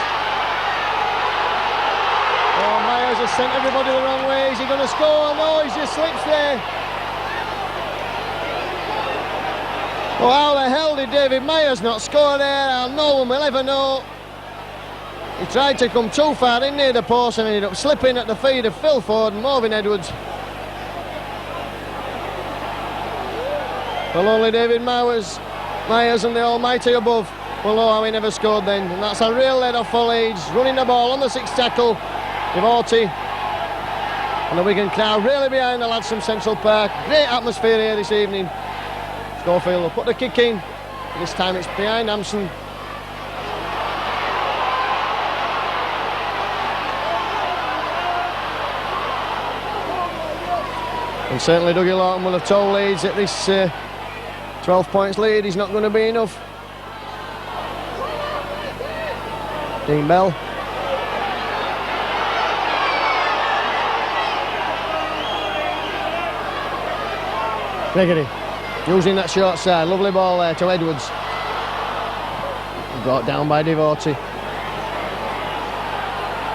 Oh, Myers has sent everybody the wrong way. Is he going to score? No, he just slips there. Oh, how the hell did David Myers not score there? No one will ever know. He tried to come too far in near the post and ended up slipping at the feet of Phil Ford and Marvin Edwards. Well, only David Myers and the almighty above will know how he never scored then. And that's a real let-off for Leeds. Running the ball on the sixth tackle. Devoty. And the Wigan crowd really behind the lads from Central Park. Great atmosphere here this evening. Schofield will put the kick in. This time it's behind Hampson. And certainly Dougie Lawton will have told Leeds that this 12 points lead is not going to be enough. Dean Bell. Gregory using that short side. Lovely ball there to Edwards. Brought down by Devoty.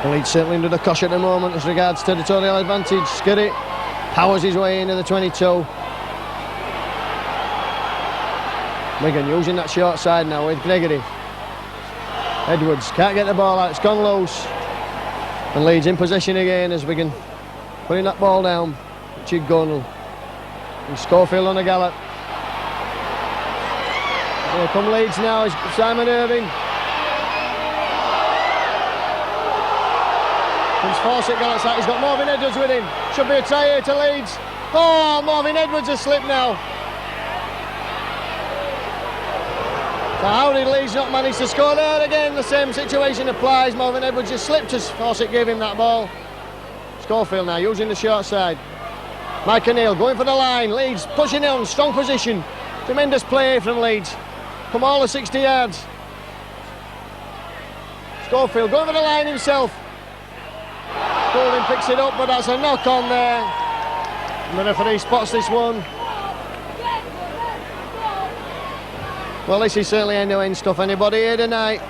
The Leeds certainly under the cosh at the moment as regards territorial advantage. Skirry powers his way into the 22. Wigan using that short side now with Gregory. Edwards can't get the ball out, it's gone loose. And Leeds in possession again as Wigan putting that ball down. Richard Gonal. And Schofield on a gallop. Here come Leeds now, it's Simon Irving. Prince Fawcett gallops out, he's got Marvin Edwards with him. Should be a try here to Leeds. Oh, Marvin Edwards has slipped now. So how did Leeds not manage to score there? Again, the same situation applies. Marvin Edwards just slipped as Fawcett gave him that ball. Schofield now using the short side. Mike O'Neill going for the line. Leeds pushing on, strong position. Tremendous play from Leeds. Come all the 60 yards. Schofield going for the line himself. Golding picks it up, but that's a knock on there. And the referee spots this one. Well, this is certainly end-to-end stuff. Anybody here tonight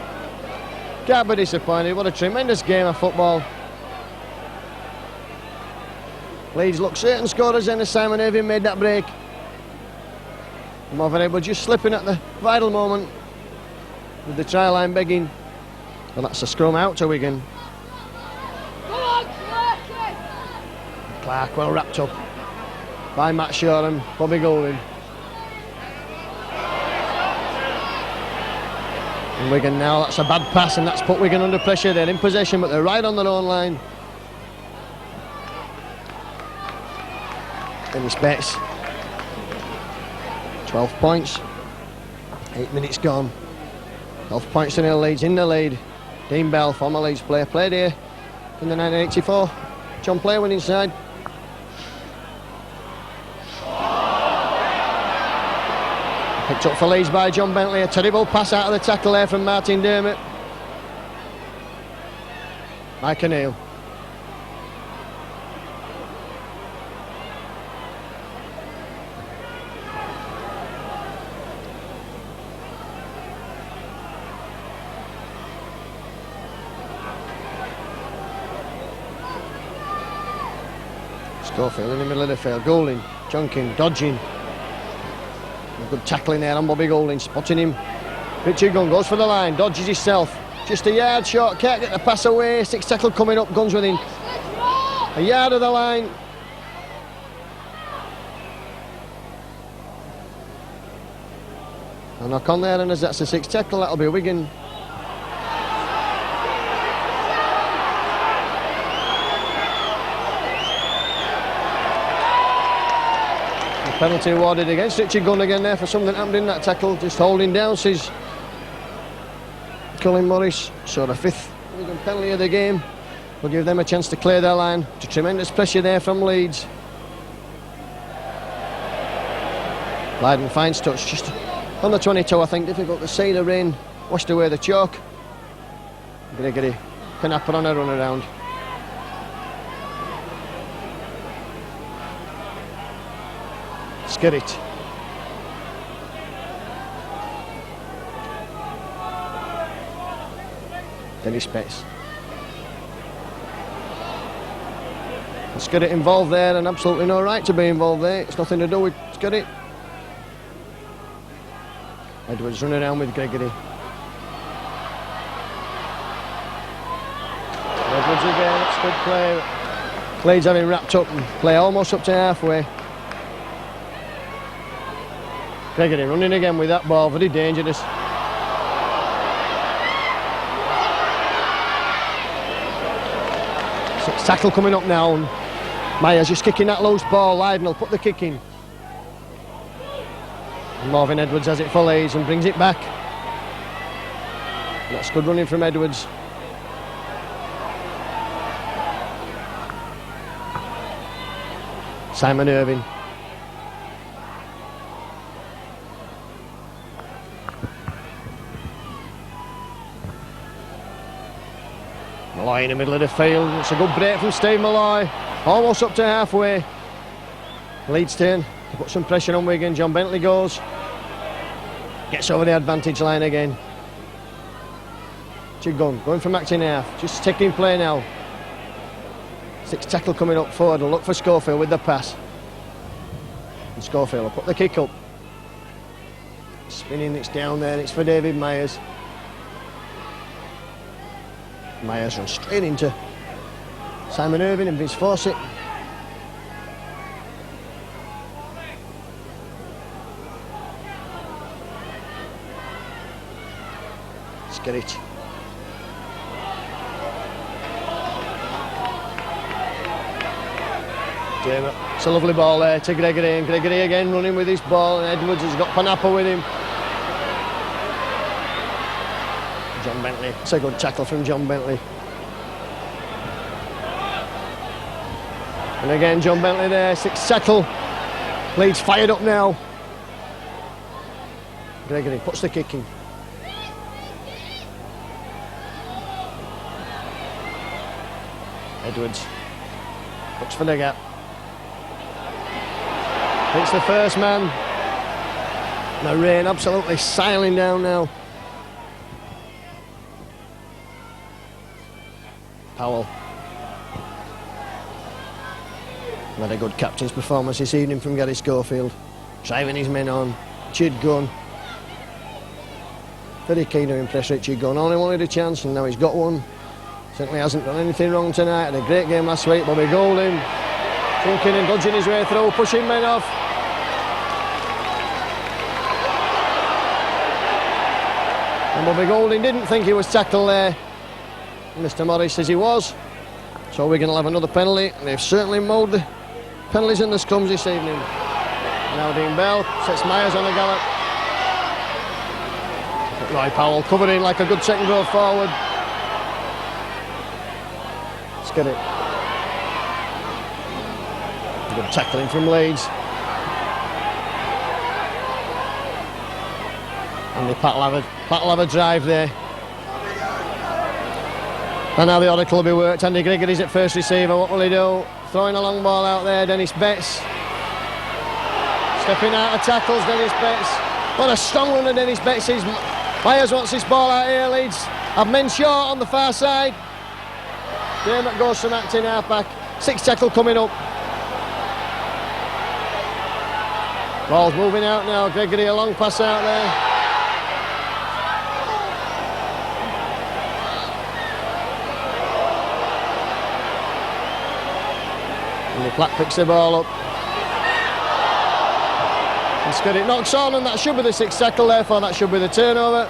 can't be disappointed. What a tremendous game of football. Leeds look certain scorers then as Simon Irving made that break. Marvin Edwards just slipping at the vital moment with the try line begging. Well, that's a scrum out to Wigan. Clark well wrapped up by Matt Shoreham, Bobby Golding. And Wigan now, that's a bad pass and that's put Wigan under pressure. They're in possession but they're right on their own line. Dennis Betts, 12 points, 8 minutes gone. 12 points to nil, Leeds in the lead. Dean Bell, former Leeds player, played here in the 1984 John Player winning side. Picked up for Leeds by John Bentley. A terrible pass out of the tackle there from Martin Dermott. Mike O'Neill. Schofield in the middle of the field. Golding, junking, dodging. Good tackling there on Bobby Golding, spotting him. Richard Gunn goes for the line, dodges himself. Just a yard short, can't get the pass away. Six tackle coming up, Gunn's within a yard of the line. A knock on there, and as that's a six tackle, that'll be Wigan. Penalty awarded against Richard Gunn again there for something that happened in that tackle. Just holding down, says Colin Morris. So the fifth penalty of the game will give them a chance to clear their line. Tremendous pressure there from Leeds. Blyden finds touch, just On the 22, I think, difficult to see. The rain washed away the chalk. Gregory can put on a run around. Skirrit. Dennis Betts. Skirrit involved there, and absolutely no right to be involved there. It's nothing to do with Skirrit. Edwards running around with Gregory. Edwards again, that's good play. Leeds having wrapped up and play almost up to halfway. Gregory running again with that ball, very dangerous. Sixth tackle coming up now. And Myers just kicking that loose ball. Leiden will put the kick in. Marvin Edwards has it for Leeds and brings it back. That's good running from Edwards. Simon Irving. Malloy in the middle of the field. It's a good break from Steve Malloy. Almost up to halfway. Leeds turn to put some pressure on Wigan. John Bentley goes. Gets over the advantage line again. Chigun going from acting half. Just taking play now. Sixth tackle coming up forward. Look for Schofield with the pass. And Schofield will put the kick up. Spinning, it's down there. It's for David Myers. Myers runs straight into Simon Irving and Vince Fawcett. Skirrit. It's a lovely ball there to Gregory, and Gregory again running with his ball, and Edwards has got Panapa with him. John Bentley, it's a good tackle from John Bentley. And again John Bentley there, sixth tackle. Leeds fired up now. Gregory puts the kick in. Edwards looks for the gap. It's the first man. The rain absolutely siling down now. Powell. Had a good captain's performance this evening from Gary Schofield. Driving his men on. Chid Gunn. Very keen to impress Richie Gunn. Only wanted a chance and now he's got one. Certainly hasn't done anything wrong tonight. Had a great game last week. Bobby Golding thinking and dodging his way through, pushing men off. And Bobby Golding didn't think he was tackled there. Mr. Morris says he was. So we're going to have another penalty. They've certainly mowed the penalties and the scrums this evening. Now Dean Bell sets Myers on the gallop. Roy Powell covering like a good second goal forward. Skirrit. Good tackling from Leeds. And Pat will have a drive there. And now the oracle will be worked. Andy Gregory's at first receiver. What will he do? Throwing a long ball out there. Dennis Betts. Stepping out of tackles, Dennis Betts. What a strong runner Dennis Betts is. Myers wants this ball out here, Leeds. Have men short on the far side. Dermot goes from acting half back. Sixth tackle coming up. Ball's moving out now. Gregory, a long pass out there. And Platt picks the ball up. And Skirrit knocks on, and that should be the sixth tackle, therefore that should be the turnover.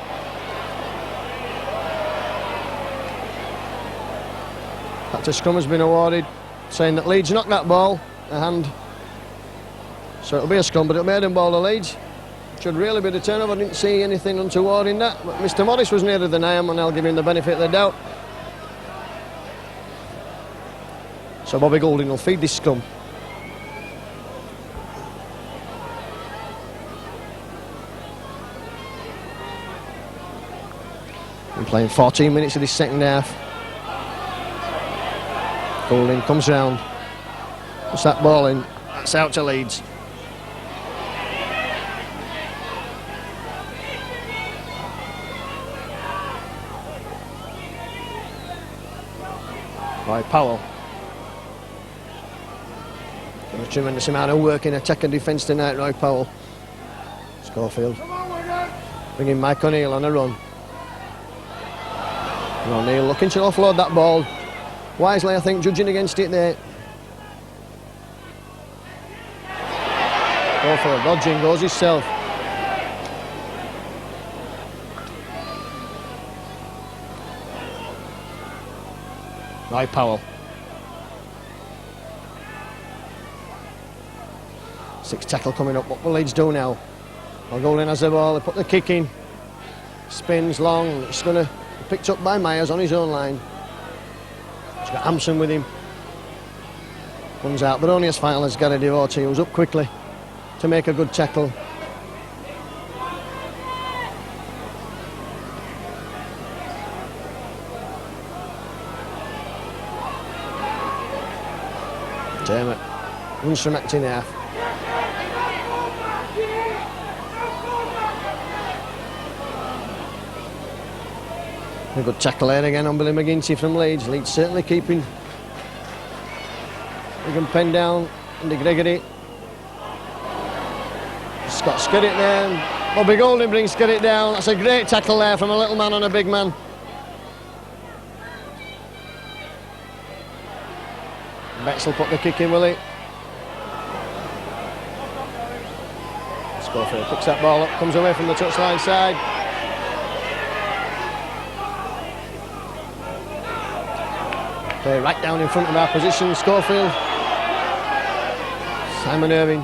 That scrum has been awarded, saying that Leeds knocked that ball a hand. So it'll be a scrum, but it'll be a ball to Leeds. Should really be the turnover. I didn't see anything untoward in that, but Mr. Morris was nearer than I am, and I'll give him the benefit of the doubt. So Bobby Golding will feed this scrum. Been playing 14 minutes of this second half. Goulding comes round. Puts that ball in. That's out to Leeds. By Powell. Got a tremendous amount of work in attack and defence tonight, Roy Powell. Schofield. Bringing Mike O'Neill on a run. And O'Neill looking to offload that ball. Wisely, I think, judging against it there. Go for it, dodging, goes himself. Roy Powell. 6 tackle coming up. What will Leeds do now? Well, Goulding has the ball, they put the kick in. Spins long, it's going to be picked up by Myers on his own line. He's got Hampson with him. Comes out, but only as final as Gary Devotee, who's up quickly to make a good tackle. Dermot runs from acting half. A good tackle there again on Billy McGinty from Leeds. Leeds certainly keeping Wigan penned down under Gregory. Scott Skerritt there. Bobby Goulding brings Skerritt down. That's a great tackle there from a little man on a big man. Betts will put the kick in, will he? Schofield picks that ball up, comes away from the touchline side. Play right down in front of our position, Schofield. Simon Irving.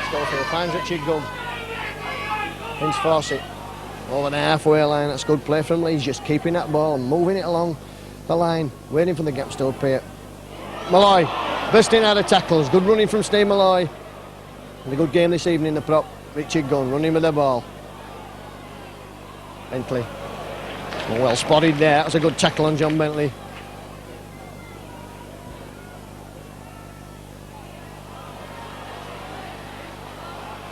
Schofield finds Richard Gunn. Vince Fawcett. Over the halfway line, that's good play from Leeds, just keeping that ball and moving it along the line, waiting for the gaps to appear. Malloy, bursting out of tackles, good running from Steve Malloy. And a good game this evening, the prop, Richard Gunn, running with the ball. Bentley, well spotted there, that was a good tackle on John Bentley.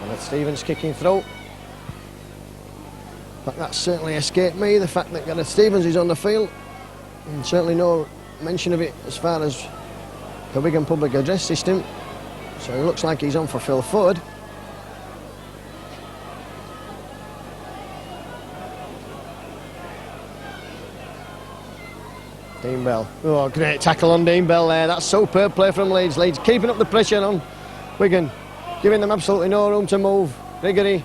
And that's Stevens kicking through. But that's certainly escaped me, the fact that Gareth Stevens is on the field, and certainly no mention of it as far as the Wigan public address system. So it looks like he's on for Phil Ford. Dean Bell. Oh, great tackle on Dean Bell there. That's superb play from Leeds. Leeds keeping up the pressure on Wigan, giving them absolutely no room to move. Gregory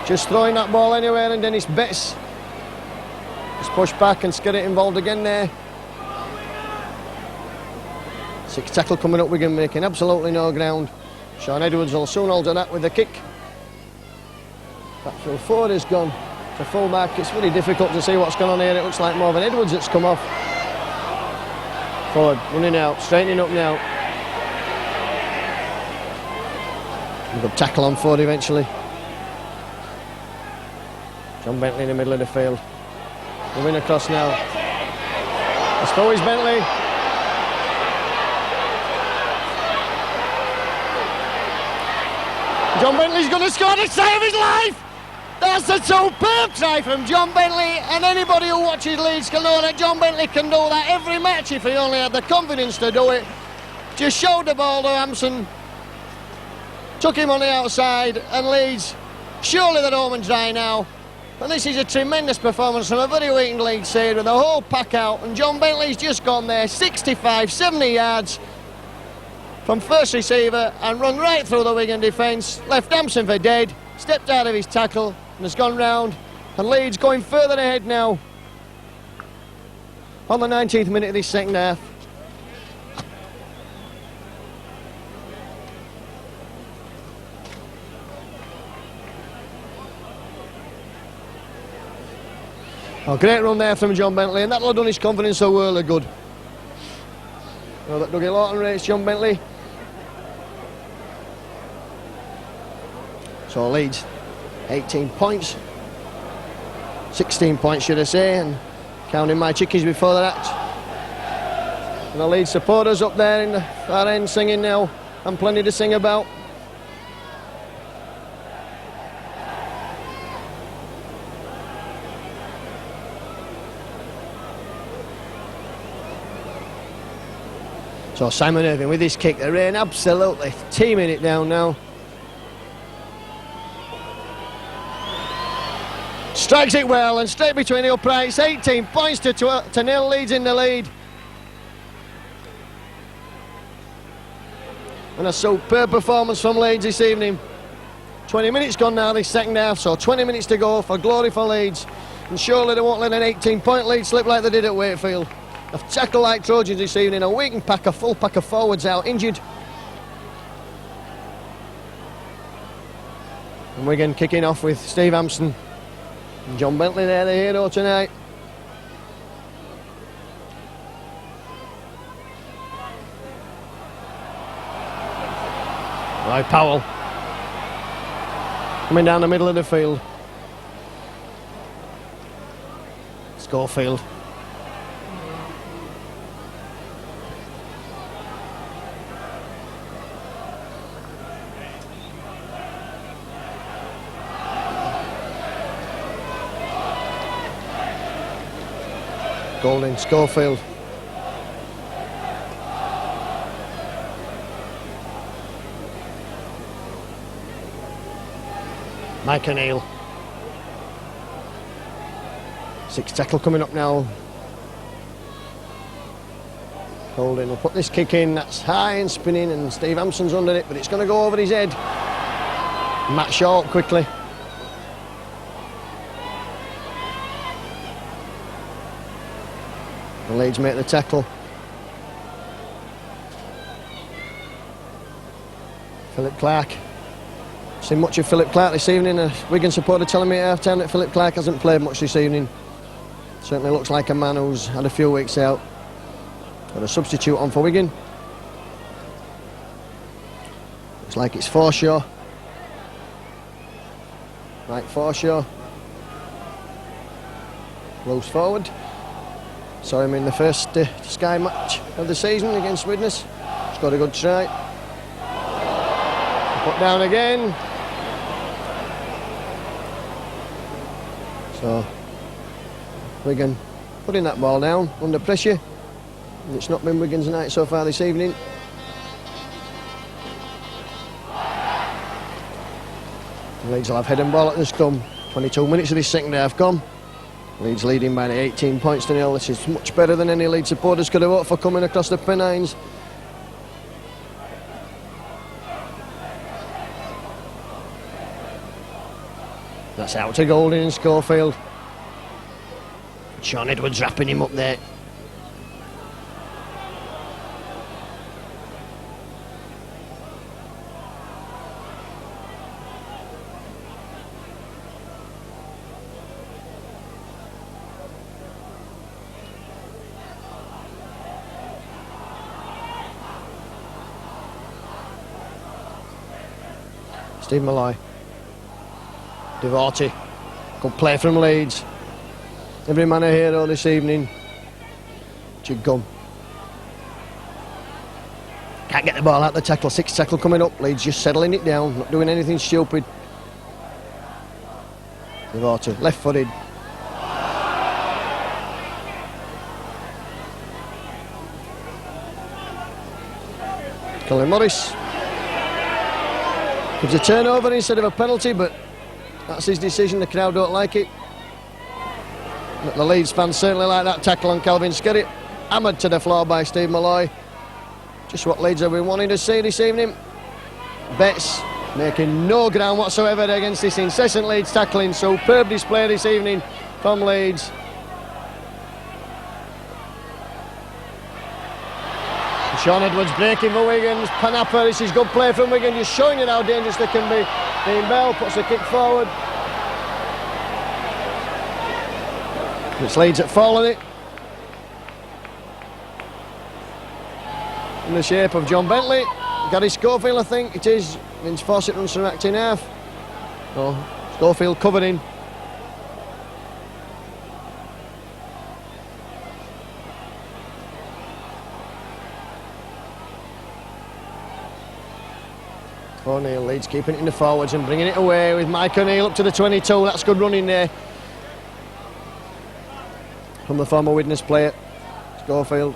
just throwing that ball anywhere, and Dennis Betts just pushed back and Skerritt involved again there. 6 tackle coming up, Wigan making absolutely no ground. Sean Edwards will soon alter that with the kick. But Phil Ford has gone to full back. It's very difficult to see what's going on here. It looks like Marvin Edwards that's come off. Ford running out, straightening up now. A good tackle on Ford eventually. John Bentley in the middle of the field. Moving across now. It's always Bentley. John Bentley's going to score the try of his life! That's a superb try from John Bentley, and anybody who watches Leeds can know that John Bentley can do that every match if he only had the confidence to do it. Just showed the ball to Hampson, took him on the outside, and Leeds, surely they're home and dry now. And this is a tremendous performance from a very weakened Leeds side with the whole pack out, and John Bentley's just gone there 65, 70 yards from first receiver and run right through the Wigan defence, left Hampson for dead, stepped out of his tackle and has gone round, and Leeds going further ahead now on the 19th minute of this second half. Oh, great run there from John Bentley, and that'll have done his confidence a world of good. Oh, that Dougie Lawton rates John Bentley. So Leeds 18 points, 16 points should I say, and counting my chickies before that. And the Leeds supporters up there in the far end singing now, and plenty to sing about. So Simon Irving with his kick, the rain absolutely teaming it down now. Strikes it well and straight between the uprights. 18 points to nil. Leeds in the lead. And a superb performance from Leeds this evening. 20 minutes gone now this second half, so 20 minutes to go for glory for Leeds. And surely they won't let an 18-point lead slip like they did at Wakefield. They've tackled like Trojans this evening. A Wigan pack, a full pack of forwards out injured. And Wigan kicking off with Steve Hampson and John Bentley there, the hero tonight. Roy Powell coming down the middle of the field. Schofield. Golding, Schofield. Mike O'Neill. Sixth tackle coming up now. Golding will put this kick in, that's high and spinning, and Steve Hampson's under it, but it's going to go over his head. Matt Short quickly. The Leeds make the tackle. Philip Clark. Seen much of Philip Clark this evening. A Wigan supporter telling me at half-time that Philip Clark hasn't played much this evening. Certainly looks like a man who's had a few weeks out. Got a substitute on for Wigan. Looks like it's Forshaw. Right, Forshaw. Loose forward. Saw him in the first Sky match of the season against Widnes. Scored a good try. Put down again. So Wigan putting that ball down under pressure. And it's not been Wigan's night so far this evening. Leeds will have head and ball at the scrum. 22 minutes of this second half gone. Leeds leading by 18 points to nil. This is much better than any Leeds supporters could have hoped for coming across the Pennines. That's out to Golding and Schofield. Sean Edwards wrapping him up there. Steve Malloy. Devorty. Good play from Leeds. Every man a hero this evening. Jiggun. Can't get the ball out the tackle. Sixth tackle coming up. Leeds just settling it down. Not doing anything stupid. Devorty. Left-footed. Colin Morris. Gives a turnover instead of a penalty, but that's his decision. The crowd don't like it. But the Leeds fans certainly like that tackle on Calvin Skerritt. Hammered to the floor by Steve Malloy. Just what Leeds have been wanting to see this evening. Betts making no ground whatsoever against this incessant Leeds tackling. Superb display this evening from Leeds. Sean Edwards breaking for Wigan's. Panapa, this is good play from Wigan, just showing you how dangerous they can be. Dean Bell puts the kick forward. It's Leeds that fall it. In the shape of John Bentley. Gary Schofield, I think it is. Vince Fawcett runs from acting half. Oh, Schofield covering. O'Neill, Leeds keeping it in the forwards and bringing it away with Mike O'Neill up to the 22. That's good running there from the former Widnes player, Schofield.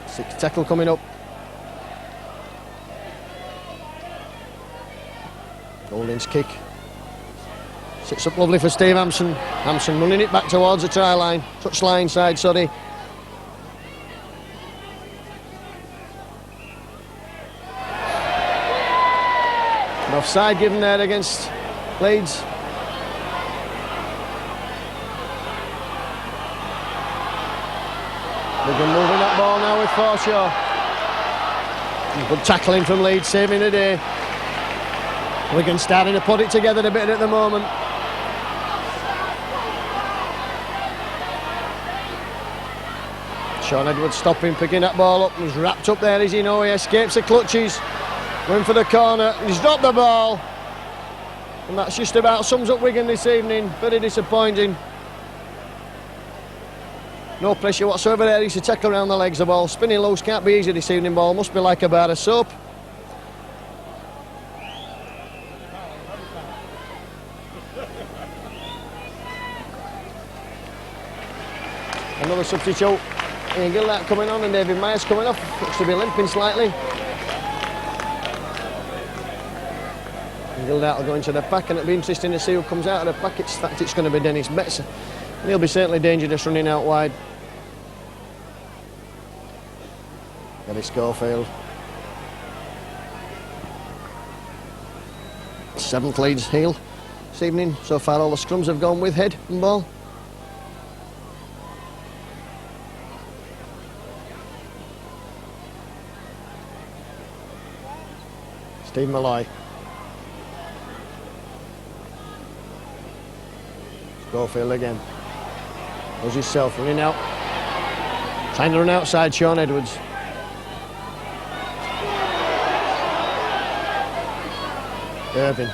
6th tackle coming up. Golding's kick. Sits up lovely for Steve Hampson. Hampson running it back towards the try line. Touchline side, sorry. An offside given there against Leeds. Wigan moving that ball now with Forshaw. Good tackling from Leeds, saving the day. Wigan starting to put it together a bit at the moment. Sean Edwards stopping, picking that ball up. He's wrapped up there, as you know. He escapes the clutches. Going for the corner. He's dropped the ball. And that's just about sums up Wigan this evening. Very disappointing. No pressure whatsoever there. He's to tackle around the legs. The ball spinning loose. Can't be easy this evening. Ball must be like a bar of soap. Another substitute. Ian Gillard coming on and David Myers coming off. Looks to be limping slightly. And Gillard will go into the pack, and it'll be interesting to see who comes out of the pack. It's going to be Dennis Betts. And he'll be certainly dangerous running out wide. Gary Schofield. 7th Leeds heel this evening. So far all the scrums have gone with head and ball. Steve Malloy. Schofield again. Does himself running out. Trying to run outside Sean Edwards. Irving.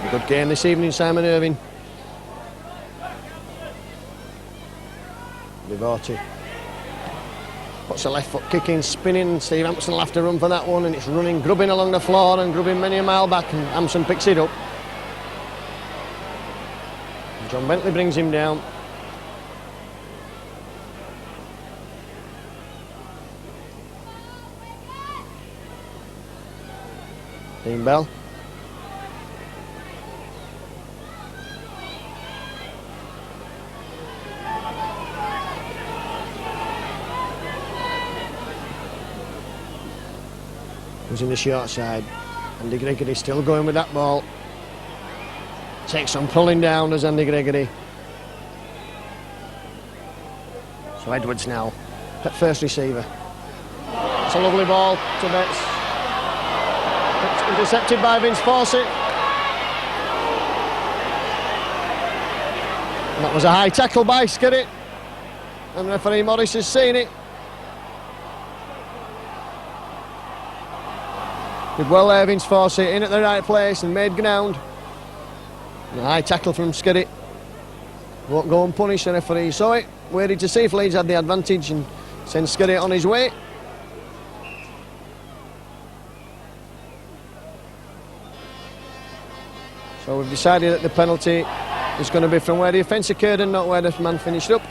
A good game this evening, Simon Irving. Devorti. Puts a left foot kicking, spinning. Steve Hampson will have to run for that one, and it's running, grubbing along the floor and grubbing many a mile back, and Hampson picks it up. And John Bentley brings him down. Dean Bell. In the short side. Andy Gregory still going with that ball. Takes some pulling down, does Andy Gregory. So Edwards now at first receiver. It's a lovely ball to Betts. It's intercepted by Vince Fawcett. And that was a high tackle by Skirrett. And referee Morris has seen it. Did well there, Vince Fawcett, in at the right place and made ground. And a high tackle from Skirrett. Won't go unpunished, the referee saw it. Waited to see if Leeds had the advantage and sent Skirrett on his way. So we've decided that the penalty is going to be from where the offence occurred and not where the man finished up.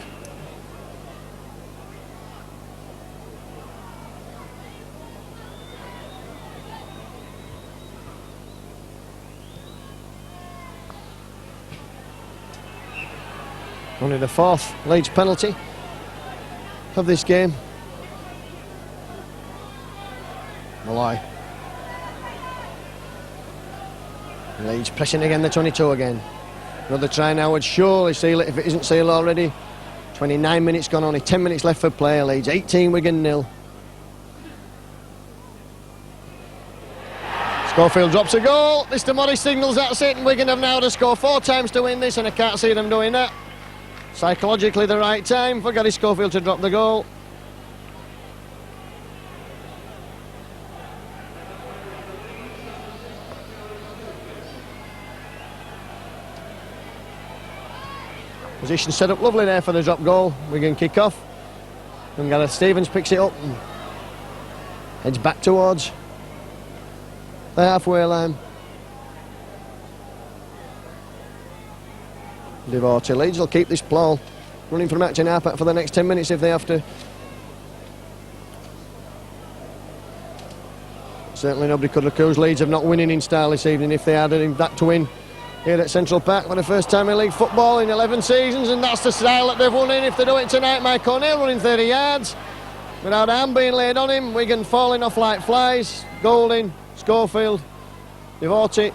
Only the 4th Leeds penalty of this game. Malloy. Leeds pressing again, the 22 again. Another try now would surely seal it if it isn't sealed already. 29 minutes gone, only 10 minutes left for play. Leeds 18, Wigan 0. Schofield drops a goal. Mr. Morris signals that's it, and Wigan have now to score 4 times to win this, and I can't see them doing that. Psychologically the right time for Gary Schofield to drop the goal. Position set up lovely there for the drop goal. Wigan kick off. And Gareth Stevens picks it up and heads back towards the halfway line. Devoted. Leeds will keep this ball running from match and half for the next 10 minutes if they have to. Certainly nobody could accuse Leeds of not winning in style this evening if they had that to win here at Central Park for the first time in league football in 11 seasons, and that's the style that they've won in. If they do it tonight, Mike O'Neill running 30 yards without a hand being laid on him. Wigan falling off like flies. Golding, Schofield, Devoted.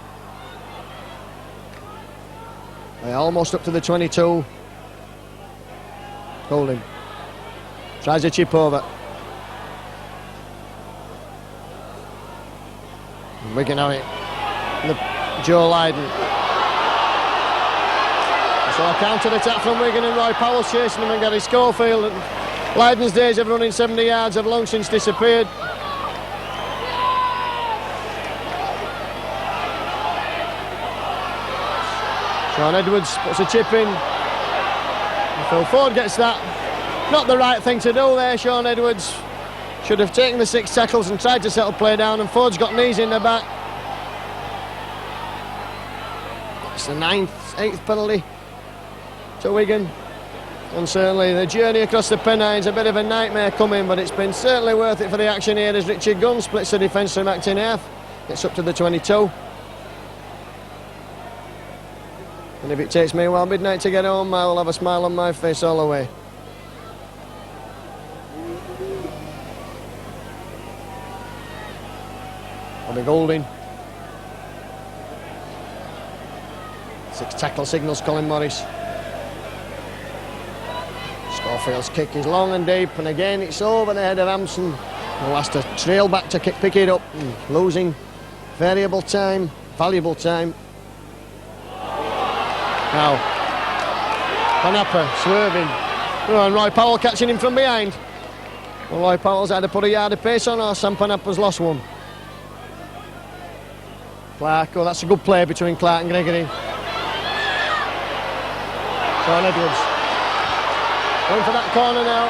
They're almost up to the 22. Golding tries a chip over. Wigan on it. Joe Lydon. So a counter-attack from Wigan, and Roy Powell's chasing him and Gary Schofield. And Lydon's days of running 70 yards have long since disappeared. Sean Edwards puts a chip in. And Phil Ford gets that. Not the right thing to do there, Sean Edwards. Should have taken the 6 tackles and tried to settle play down, and Ford's got knees in the back. It's the 8th penalty to Wigan. And certainly the journey across the Pennines, a bit of a nightmare coming, but it's been certainly worth it for the action here as Richard Gunn splits the defence from act in half. Gets up to the 22. And if it takes me well midnight to get home, I will have a smile on my face all the way. Bobby Golding. 6 tackle signals Colin Morris. Schofield's kick is long and deep, and again it's over the head of Hampson, who has to trail back to pick it up, losing valuable time. Now, Panapa swerving. Oh, and Roy Powell catching him from behind. Well, Roy Powell's had to put a yard of pace on, or Sam Panapa's lost one. Clark, oh, that's a good play between Clark and Gregory. Sean Edwards going for that corner now.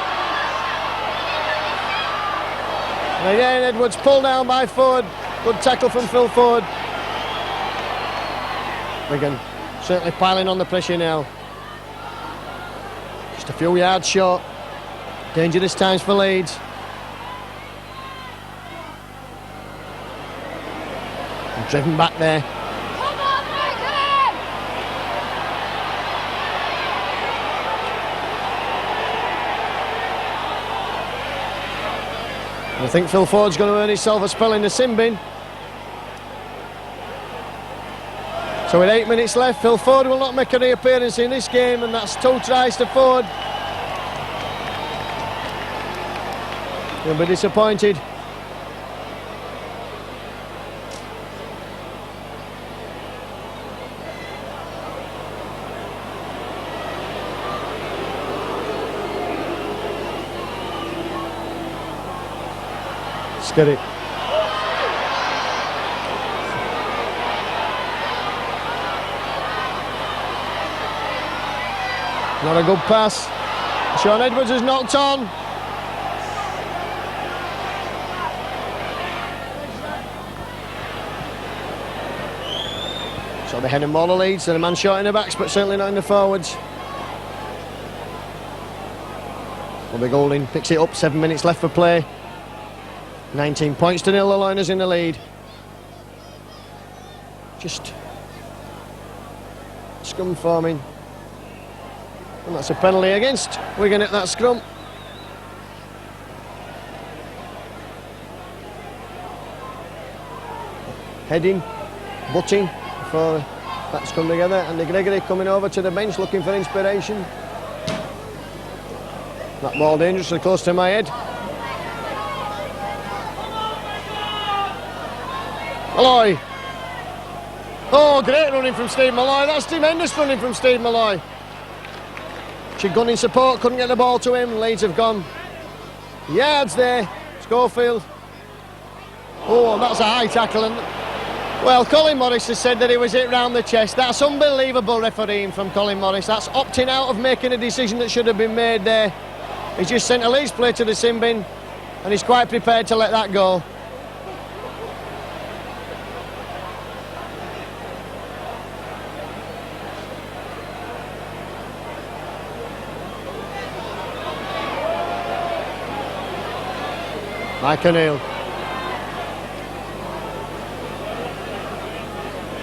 And again, Edwards pulled down by Ford. Good tackle from Phil Ford. Wigan certainly piling on the pressure now. Just a few yards short. Dangerous times for Leeds. And driven back there. I think Phil Ford's going to earn himself a spell in the sin bin. So with 8 minutes left, Phil Ford will not make a reappearance in this game, and that's 2 tries to Ford. He'll be disappointed. Steady. Not a good pass. Sean Edwards is knocked on. So the head and ball leads, and a man short in the backs, but certainly not in the forwards. Bobby Golding picks it up, 7 minutes left for play. 19 points to nil, the Liners in the lead. Just scrum forming. And that's a penalty against Wigan at that scrum. Heading, butting before that's come together. And the Gregory coming over to the bench looking for inspiration. That ball dangerously close to my head. Malloy. Oh, great running from Steve Malloy. That's tremendous running from Steve Malloy. She'd gone in support, couldn't get the ball to him. Leeds have gone yards there. Schofield. Oh, that's a high tackle. And Well, Colin Morris has said that he was hit round the chest. That's unbelievable refereeing from Colin Morris. That's opting out of making a decision that should have been made there. He's just sent a Leeds player to the sin bin, and he's quite prepared to let that go. Mike O'Neill.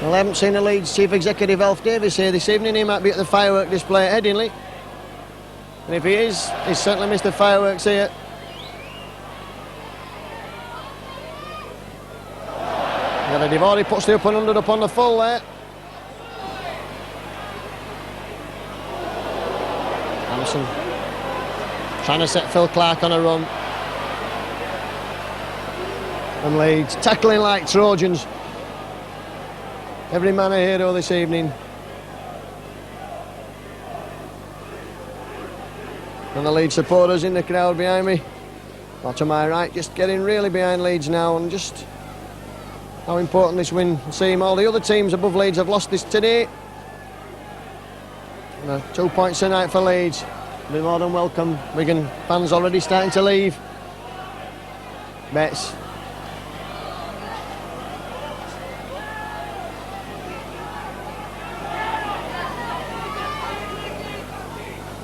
Well, I haven't seen the Leeds Chief Executive Alf Davis here this evening. He might be at the firework display at Headingley. And if he is, he's certainly missed the fireworks here. Yeah, they've already puts the up and under up on the full there. Anderson trying to set Phil Clark on a run. And Leeds tackling like Trojans. Every man a hero this evening. And the Leeds supporters in the crowd behind me. Or to my right, just getting really behind Leeds now, and just how important this win will seem. All the other teams above Leeds have lost this today. And 2 points tonight for Leeds. Be more than welcome. Wigan fans already starting to leave. Betts.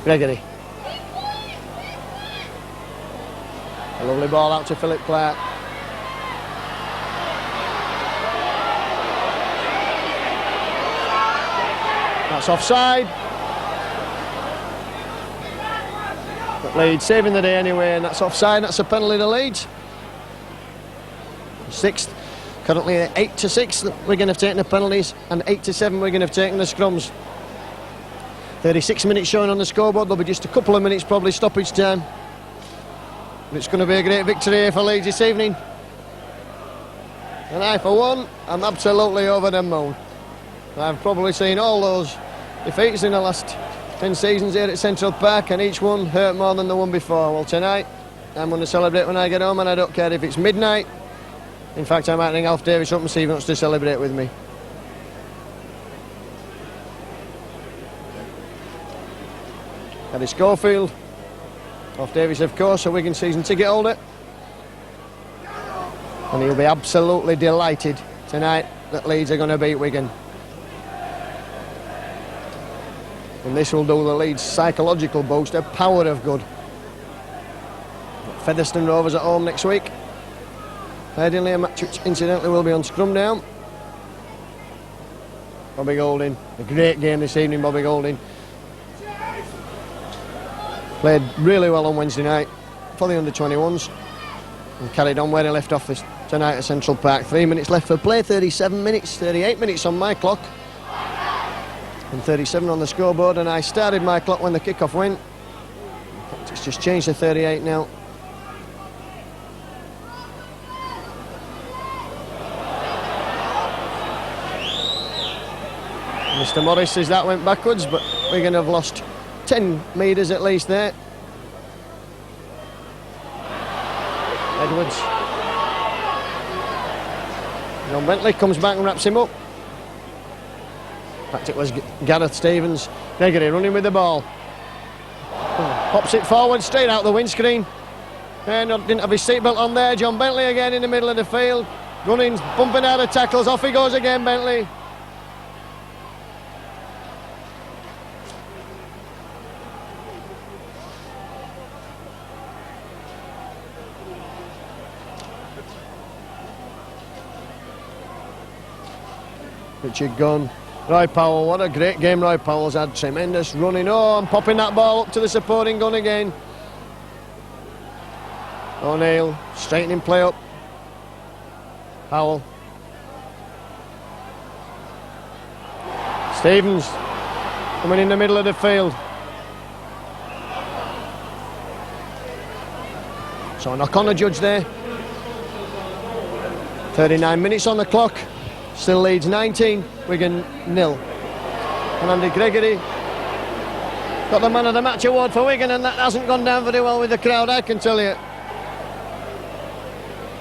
Gregory. A lovely ball out to Philip Clark. That's offside. But Leeds saving the day anyway, and that's offside. That's a penalty to Leeds. Sixth. Currently 8-6 Wigan have taken the penalties, and 8-7 Wigan have taken the scrums. 36 minutes showing on the scoreboard. There'll be just a couple of minutes probably stoppage time. But it's going to be a great victory for Leeds this evening. And I, for one, am absolutely over the moon. I've probably seen all those defeats in the last 10 seasons here at Central Park, and each one hurt more than the one before. Well, tonight I'm going to celebrate when I get home, and I don't care if it's midnight. In fact, I might ring Alf Davis up and see if he wants to celebrate with me. Eddie Schofield. Alf Davis, of course, a Wigan season ticket holder. And he'll be absolutely delighted tonight that Leeds are going to beat Wigan. And this will do the Leeds psychological boost, a power of good. Featherstone Rovers at home next week. Headingley, a match which incidentally will be on scrum down. Bobby Golding, a great game this evening, Bobby Golding. Played really well on Wednesday night for the under-21s and carried on where he left off tonight at Central Park. 3 minutes left for play, 37 minutes, 38 minutes on my clock and 37 on the scoreboard, and I started my clock when the kick-off went. It's just changed to 38 now. Mr. Morris says that went backwards, but we're going to have lost 10 metres at least there. Edwards. John Bentley comes back and wraps him up. In fact, it was Gareth Stevens. Gregory running with the ball. Pops it forward, straight out the windscreen. And didn't have his seatbelt on there. John Bentley again in the middle of the field. Running, bumping out of tackles. Off he goes again, Bentley. Richard Gunn. Roy Powell, what a great game Roy Powell's had. Tremendous running. Oh, and popping that ball up to the supporting gun again. O'Neill, straightening play up. Powell. Stevens, coming in the middle of the field. So a knock on the judge there. 39 minutes on the clock. Still Leeds 19, Wigan 0. And Andy Gregory got the man of the match award for Wigan, and that hasn't gone down very well with the crowd, I can tell you.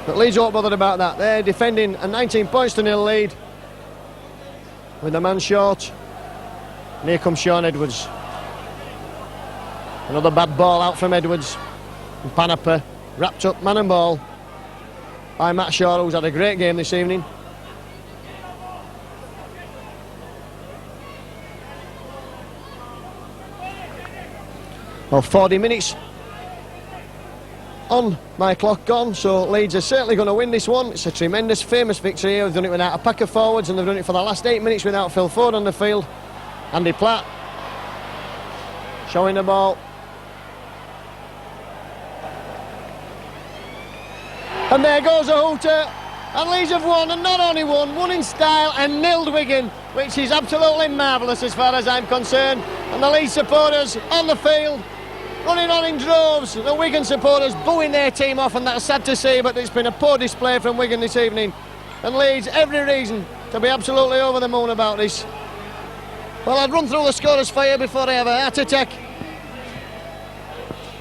But Leeds aren't bothered about that. They're defending a 19 points to 0 lead. with the man short. And here comes Sean Edwards. Another bad ball out from Edwards. And Panapa wrapped up man and ball by Matt Shaw, who's had a great game this evening. Well, 40 minutes on my clock gone, so Leeds are certainly going to win this one. It's a tremendous, famous victory here. They've done it without a pack of forwards, and they've done it for the last 8 minutes without Phil Ford on the field. Andy Platt showing the ball. And there goes a hooter, and Leeds have won, and not only won in style and nilled Wigan, which is absolutely marvellous as far as I'm concerned. And the Leeds supporters on the field, running on in droves, the Wigan supporters booing their team off, and that's sad to see, but it's been a poor display from Wigan this evening. And Leeds, every reason to be absolutely over the moon about this. Well, I'd run through the scorers for you before I have a heart attack.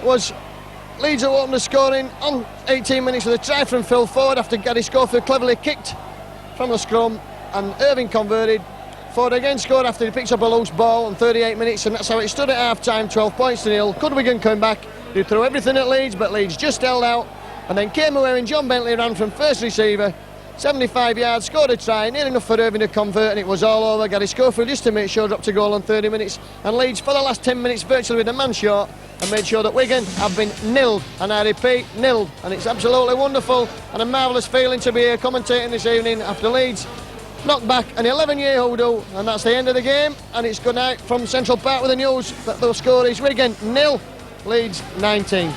It was Leeds who opened the scoring on 18 minutes with a try from Phil Ford after Gary Schofield cleverly kicked from the scrum, and Irving converted. Ford again scored after he picked up a loose ball on 38 minutes, and that's how it stood at half-time, 12 points to nil. Could Wigan come back? They threw everything at Leeds, but Leeds just held out, and then came away when John Bentley ran from first receiver, 75 yards, scored a try, near enough for Irving to convert, and it was all over. Gary Schofield just to make sure dropped a goal on 30 minutes, and Leeds for the last 10 minutes virtually with a man short, and made sure that Wigan have been nilled, and I repeat, nilled. And it's absolutely wonderful and a marvellous feeling to be here commentating this evening after Leeds knocked back an 11-year hoodoo, and that's the end of the game. And it's good night from Central Park with the news that the score is Wigan 0, Leeds 19.